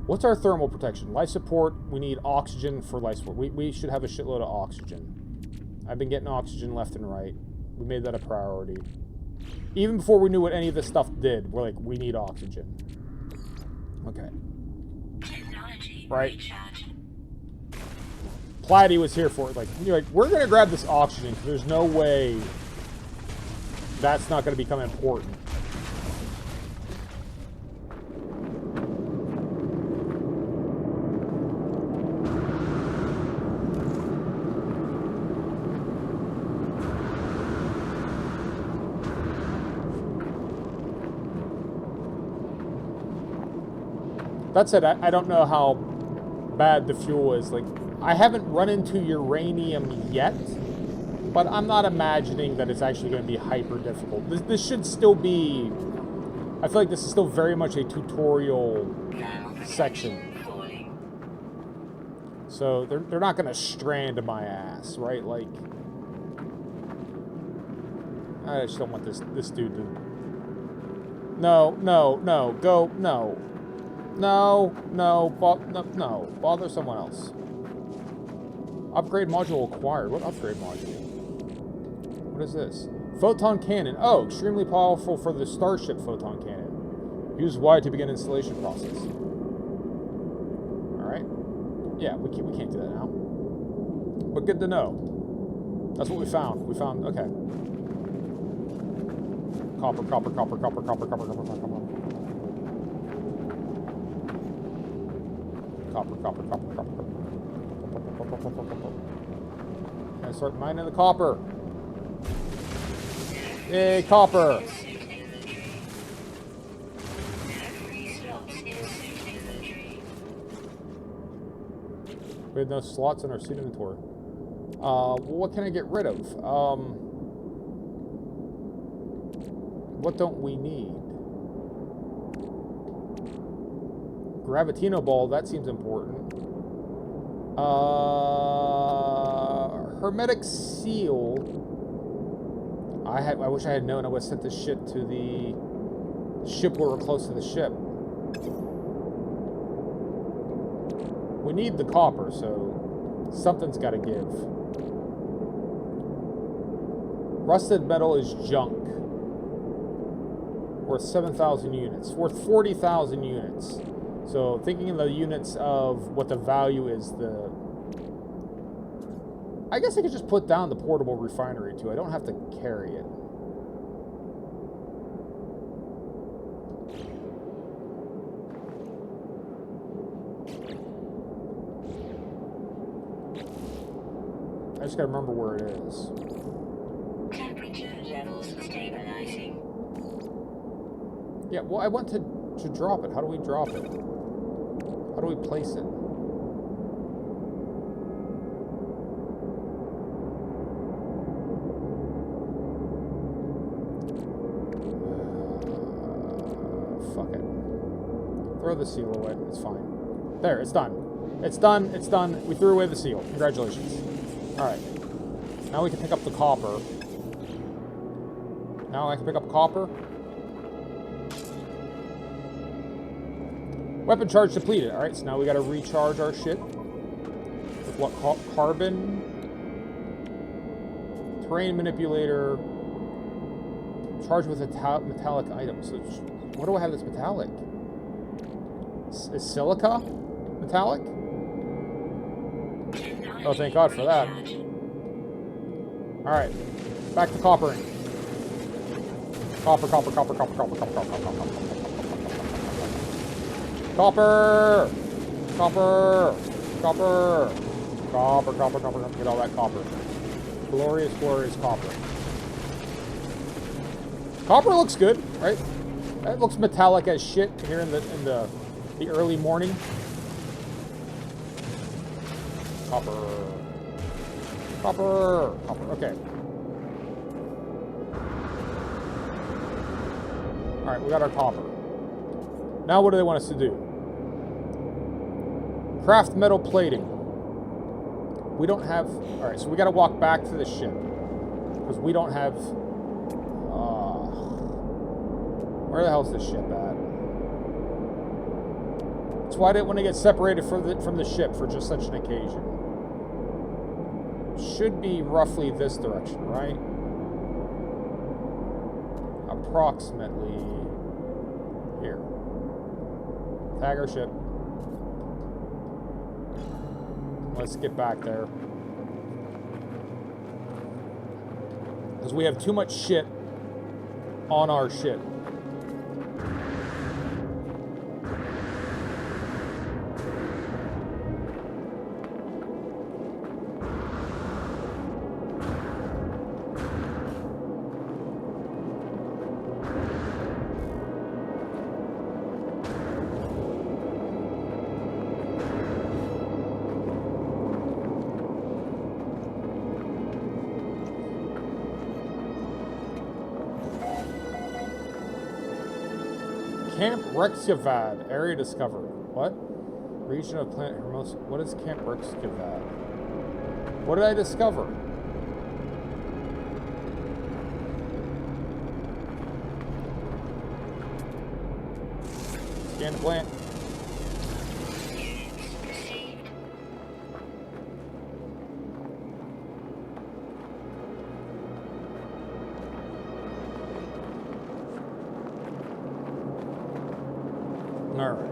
What's our thermal protection? Life support, we need oxygen for life support. We should have a shitload of oxygen. I've been getting oxygen left and right. We made that a priority. Even before we knew what any of this stuff did, we're like, we need oxygen. Okay. Technology Right. recharge. Platy was here for it. Like, you're like, we're gonna grab this oxygen because there's no way that's not gonna become important. That said, I don't know how bad the fuel is. Like, I haven't run into uranium yet, but I'm not imagining that it's actually going to be hyper difficult. This should still be... I feel like this is still very much a tutorial section. Falling. So they're not going to strand my ass, right? Like, I just don't want this dude to... No, go, no. No, bother someone else. Upgrade module acquired. What upgrade module? What is this? Photon cannon. Oh, extremely powerful for the Starship photon cannon. Use Y to begin installation process. Alright. Yeah, we can't do that now. But good to know. That's what we found. We found, okay. Copper. Copper. Can I start mining the copper? Yay, copper! We have no slots in our seed inventory. Well, what can I get rid of? What don't we need? Gravitino ball, that seems important. Hermetic seal. I wish I had known I would have sent this shit to the ship where we're close to the ship. We need the copper, so something's got to give. Rusted metal is junk. Worth 7,000 units. Worth 40,000 units. So thinking of the units of what the value is, I guess I could just put down the portable refinery too. I don't have to carry it. I just gotta remember where it is. Temperature levels stabilizing. Yeah, well, I want to drop it. How do we drop it? How do we place it? Fuck it. Throw the seal away. It's fine. There, it's done. It's done. It's done. We threw away the seal. Congratulations. Alright. Now we can pick up the copper. Now I can pick up copper. Weapon charge depleted. Alright, so now we gotta recharge our shit. With what? Carbon? Terrain manipulator. Charged with metallic items. So what do I have that's metallic? Is silica metallic? Oh, thank God for that. Alright. Back to coppering. Copper. Copper. Get all that copper. Glorious copper. Copper looks good, right? That looks metallic as shit here in the early morning. Copper. Okay. Alright, we got our copper. Now what do they want us to do? Craft metal plating. We don't have... Alright, so we gotta walk back to the ship. Because we don't have... where the hell's this ship at? That's why I didn't want to get separated from the ship for just such an occasion. should be roughly this direction, right? Approximately here. Tag our ship. Let's get back there. Because we have too much shit on our ship. Camp Rexyavad, area discovered. What? Region of planet Hermosa. What is Camp Rexyavad? What did I discover? Scan the plant. Alright.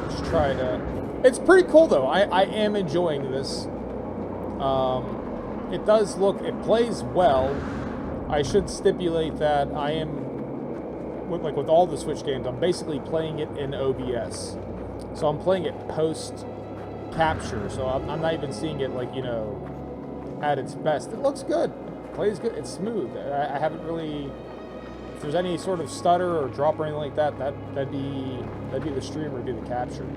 Let's try to... It's pretty cool though. I am enjoying this. It does look... It plays well. I should stipulate that I am... With all the Switch games, I'm basically playing it in OBS. So I'm playing it post... capture, so I'm not even seeing it like, you know, at its best. It looks good. Plays good. It's smooth. I haven't really... If there's any sort of stutter or drop or anything like that, that'd be the stream or do the capture.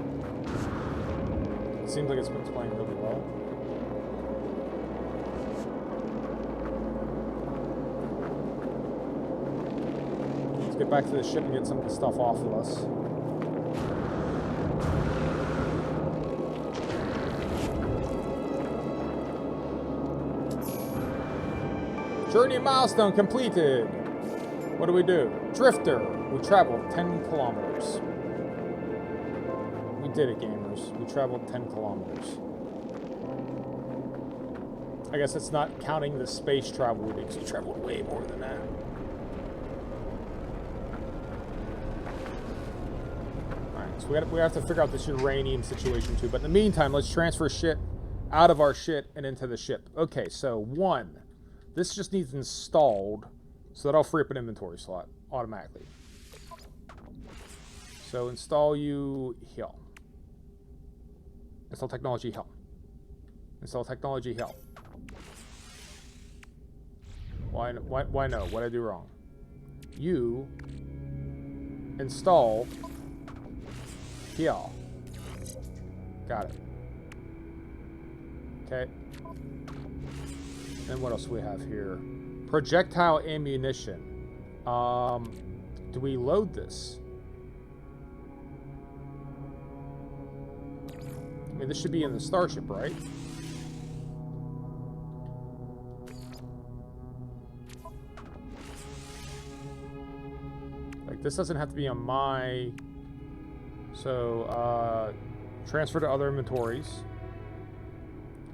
It seems like it's playing really well. Let's get back to the ship and get some of the stuff off of us. Journey milestone completed. What do we do? Drifter. We traveled 10 kilometers. We did it, gamers. We traveled 10 kilometers. I guess it's not counting the space travel we did, because we traveled way more than that. Alright, so we have to figure out this uranium situation too. But in the meantime, let's transfer shit out of our shit and into the ship. Okay, so 1. This just needs installed, so that'll free up an inventory slot automatically. So install you here. Install technology here. Install technology here. Why no? What did I do wrong? You install here. Got it. Okay. And what else do we have here? Projectile ammunition. Do we load this? I mean, this should be in the starship, right? Like, this doesn't have to be on my... So, transfer to other inventories.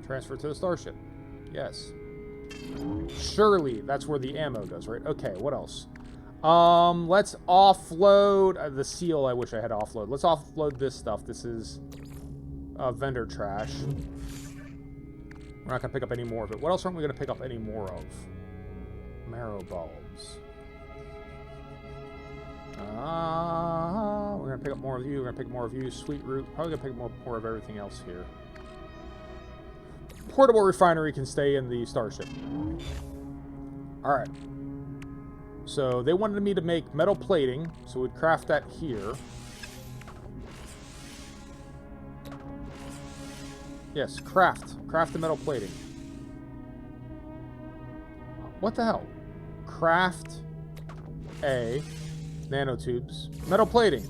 Transfer to the starship. Yes. Surely that's where the ammo goes, right? Okay, what else? Let's offload the seal. I wish I had offload. Let's offload this stuff. This is vendor trash. We're not gonna pick up any more of it. What else aren't we gonna pick up any more of? Marrow bulbs. We're gonna pick up more of you. We're gonna pick more of you. Sweet root. Probably gonna pick more of everything else here. Portable refinery can stay in the starship. Alright. So they wanted me to make metal plating, so we'd craft that here. Yes, craft the metal plating. What the hell? Craft a nanotubes. Metal plating.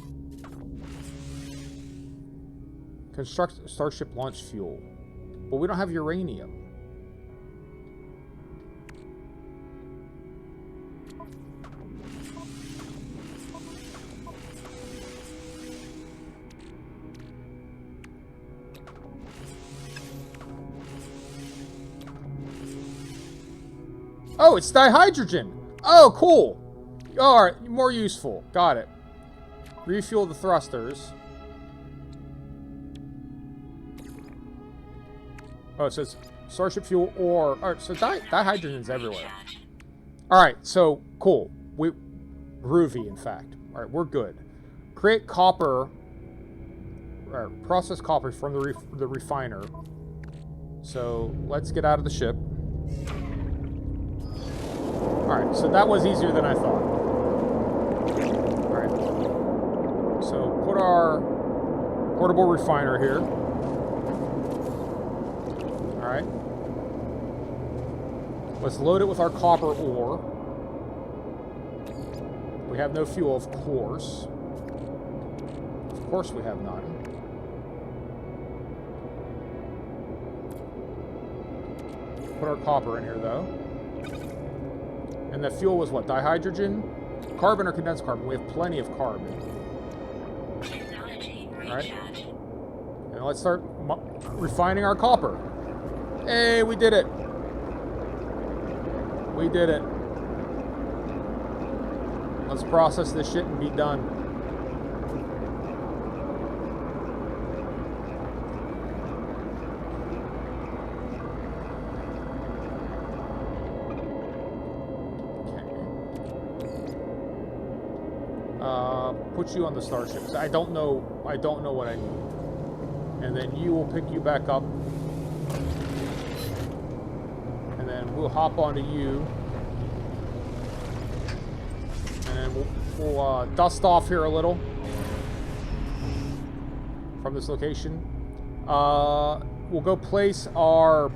Construct starship launch fuel. But we don't have uranium. Oh, it's dihydrogen. Oh, cool. All right, more useful. Got it. Refuel the thrusters. Oh, it says starship fuel or... Alright, so dihydrogen's everywhere. Alright, so, cool. Groovy, in fact. Alright, we're good. Create copper... Or process copper from the refiner. So, let's get out of the ship. Alright, so that was easier than I thought. Alright. So, put our portable refiner here. Alright. Let's load it with our copper ore. We have no fuel, of course. Of course we have none. Put our copper in here, though. And the fuel was what? Dihydrogen? Carbon or condensed carbon? We have plenty of carbon. Alright. And let's start refining our copper. Hey, we did it. We did it. Let's process this shit and be done. Okay. Put you on the starship. I don't know what I need. And then you will pick you back up. And then we'll hop onto you. And then we'll dust off here a little from this location. We'll go place our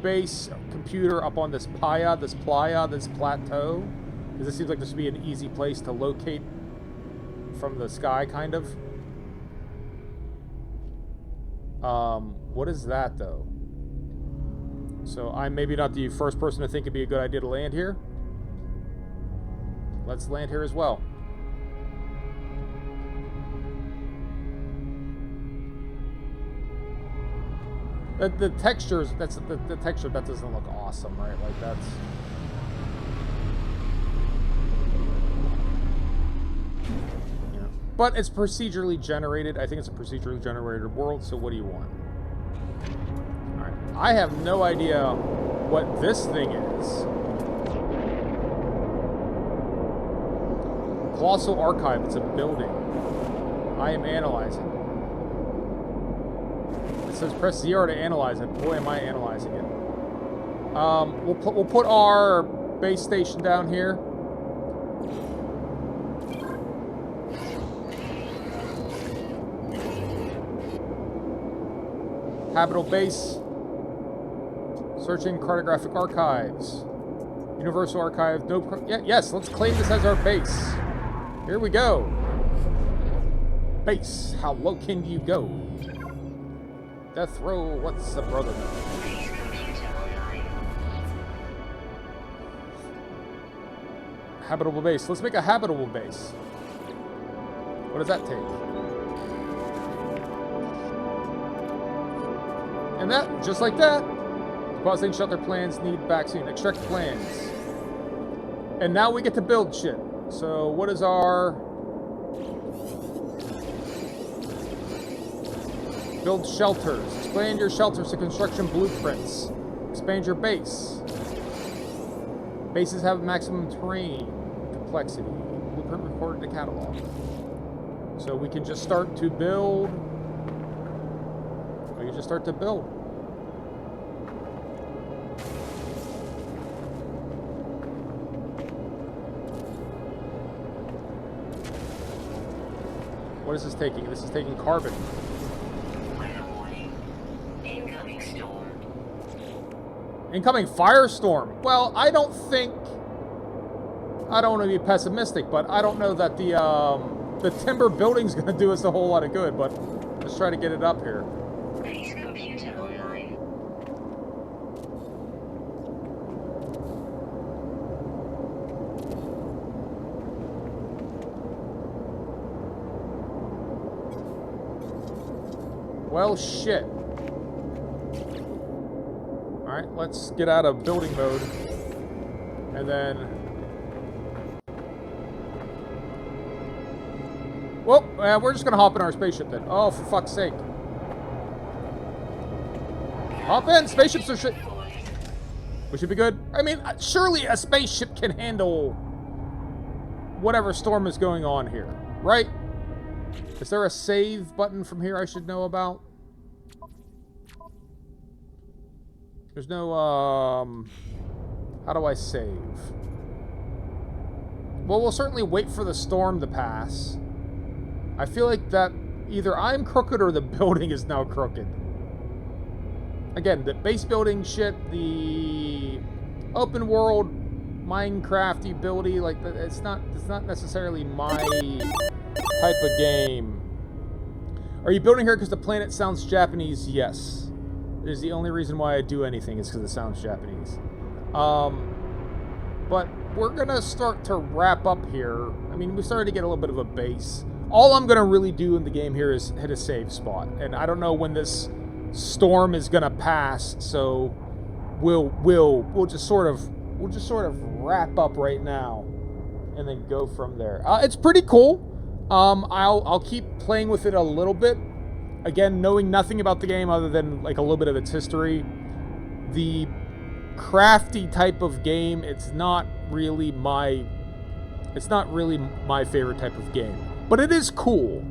base computer up on this playa, this plateau. Because it seems like this would be an easy place to locate from the sky, kind of. What is that, though? So I'm maybe not the first person to think it'd be a good idea to land here. Let's land here as well. The textures, the texture, that doesn't look awesome, right? Like that's... Yeah. But it's procedurally generated. I think it's a procedurally generated world, so what do you want? Alright. I have no idea what this thing is. Colossal Archive, it's a building. I am analyzing. It says press 0 to analyze it. Boy, am I analyzing it. We'll put our base station down here. Habitable base. Searching cartographic archives. Universal Archive. No. Yes, let's claim this as our base. Here we go. Base. How low can you go? Death row. What's the brother? Habitable base. Let's make a habitable base. What does that take? And that, just like that. Depositing shelter plans need vaccine. Extract plans. And now we get to build shit. So what is our... Build shelters. Expand your shelters to construction blueprints. Expand your base. Bases have maximum terrain complexity. Blueprint recorded in catalog. So we can just start to build. We can just start to build. What is this taking? This is taking carbon. Incoming storm. Incoming firestorm. Well, I don't want to be pessimistic, but I don't know that the timber building's going to do us a whole lot of good, but let's try to get it up here. Base computer online. Well, shit. Alright, let's get out of building mode. And then... Well, we're just going to hop in our spaceship then. Oh, for fuck's sake. Hop in! Spaceships are shit. We should be good. I mean, surely a spaceship can handle whatever storm is going on here, right? Is there a save button from here I should know about? There's no, how do I save? Well, we'll certainly wait for the storm to pass. I feel like that either I'm crooked or the building is now crooked. Again, the base building shit, the open world Minecraft ability, like it's not necessarily my type of game. Are you building here because the planet sounds Japanese? Yes. It is the only reason why I do anything is because it sounds Japanese. But we're gonna start to wrap up here. I mean, we started to get a little bit of a base. All I'm gonna really do in the game here is hit a save spot, and I don't know when this storm is gonna pass, so we'll just sort of wrap up right now, and then go from there. It's pretty cool. I'll keep playing with it a little bit. Again, knowing nothing about the game other than like a little bit of its history. The crafty type of game, it's not really my favorite type of game, but it is cool.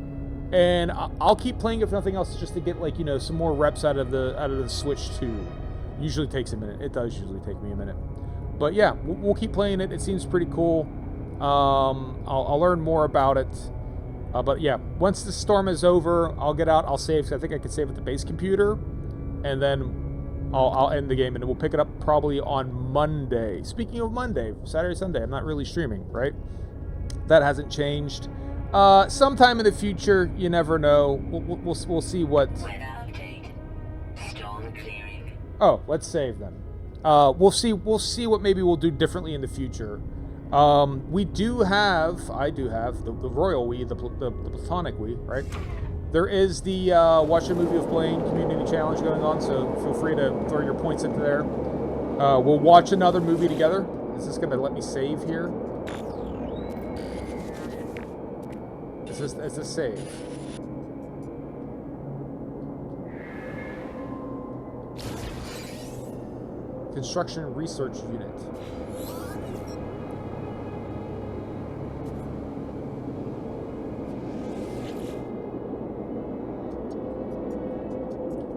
And I'll keep playing if nothing else, just to get, like, you know, some more reps out of the Switch 2. Usually takes a minute. It does usually take me a minute. But yeah, we'll keep playing it. It seems pretty cool. I'll learn more about it. But yeah, once the storm is over, I'll get out. I'll save. So I think I can save at the base computer, and then I'll end the game, and we'll pick it up probably on Monday. Speaking of Monday, Saturday, Sunday, I'm not really streaming, right? That hasn't changed. Sometime in the future, you never know. We'll see what. Weather update. Storm clearing. Oh, let's save then. We'll see what maybe we'll do differently in the future. I do have the Royal Wii, the Platonic Wii, right? There is the Watch a Movie with Blaine community challenge going on, so feel free to throw your points into there. We'll watch another movie together. Is this going to let me save here? Is this save? Construction Research Unit.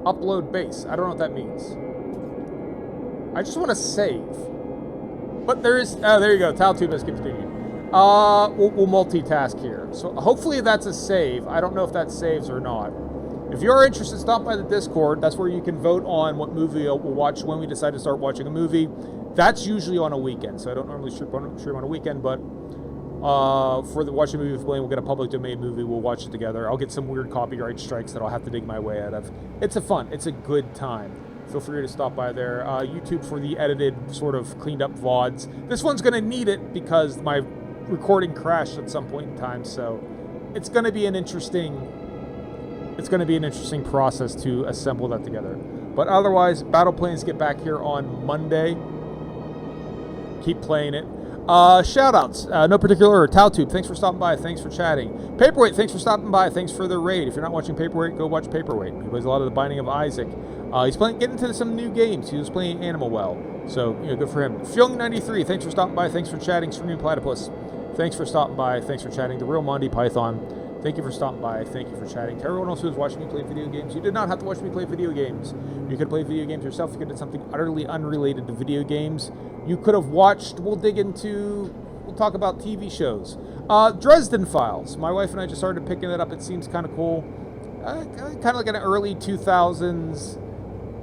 Upload base. I don't know what that means. I just want to save. But there is... Oh, there you go. TileTube has continued. We'll multitask here. So hopefully that's a save. I don't know if that saves or not. If you're interested, stop by the Discord. That's where you can vote on what movie we'll watch when we decide to start watching a movie. That's usually on a weekend, so I don't normally stream on a weekend, but for the Watch a Movie with Blaine, we'll get a public domain movie. We'll watch it together. I'll get some weird copyright strikes that I'll have to dig my way out of. It's a good time. Feel free to stop by there. YouTube for the edited, sort of cleaned up VODs. This one's going to need it because my recording crashed at some point in time, so it's going to be an interesting process to assemble that together. But otherwise, Battle Planes get back here on Monday. Keep playing it. Shoutouts, no particular order. TileTube, thanks for stopping by. Thanks for chatting. Paperweight, thanks for stopping by. Thanks for the raid. If you're not watching Paperweight, go watch Paperweight. He plays a lot of The Binding of Isaac. He's getting into some new games. He was playing Animal Well, so good for him. Fyung93, thanks for stopping by. Thanks for chatting. Streaming Platypus, thanks for stopping by. Thanks for chatting. The Real Monty Python, thank you for stopping by. Thank you for chatting. To everyone else who's watching me play video games, you did not have to watch me play video games. You could play video games yourself. You could do something utterly unrelated to video games. You could have watched, we'll talk about TV shows. Dresden Files. My wife and I just started picking it up. It seems kind of cool. Kind of like an early 2000s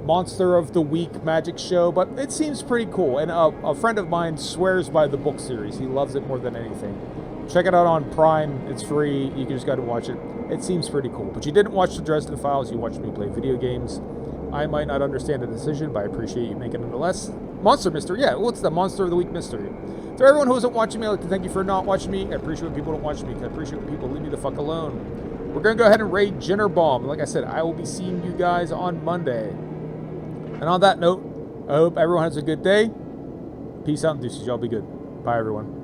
Monster of the Week magic show, but it seems pretty cool. And a friend of mine swears by the book series. He loves it more than anything. Check it out on Prime. It's free. You can just go to watch it. It seems pretty cool. But you didn't watch the Dresden Files. You watched me play video games. I might not understand the decision, but I appreciate you making it nonetheless. Monster Mystery. Yeah, what's the Monster of the Week mystery? To everyone who isn't watching me, I'd like to thank you for not watching me. I appreciate when people don't watch me. I appreciate when people leave me the fuck alone. We're going to go ahead and raid Jinnerbomb. Like I said, I will be seeing you guys on Monday. And on that note, I hope everyone has a good day. Peace out and deuces. Y'all be good. Bye, everyone.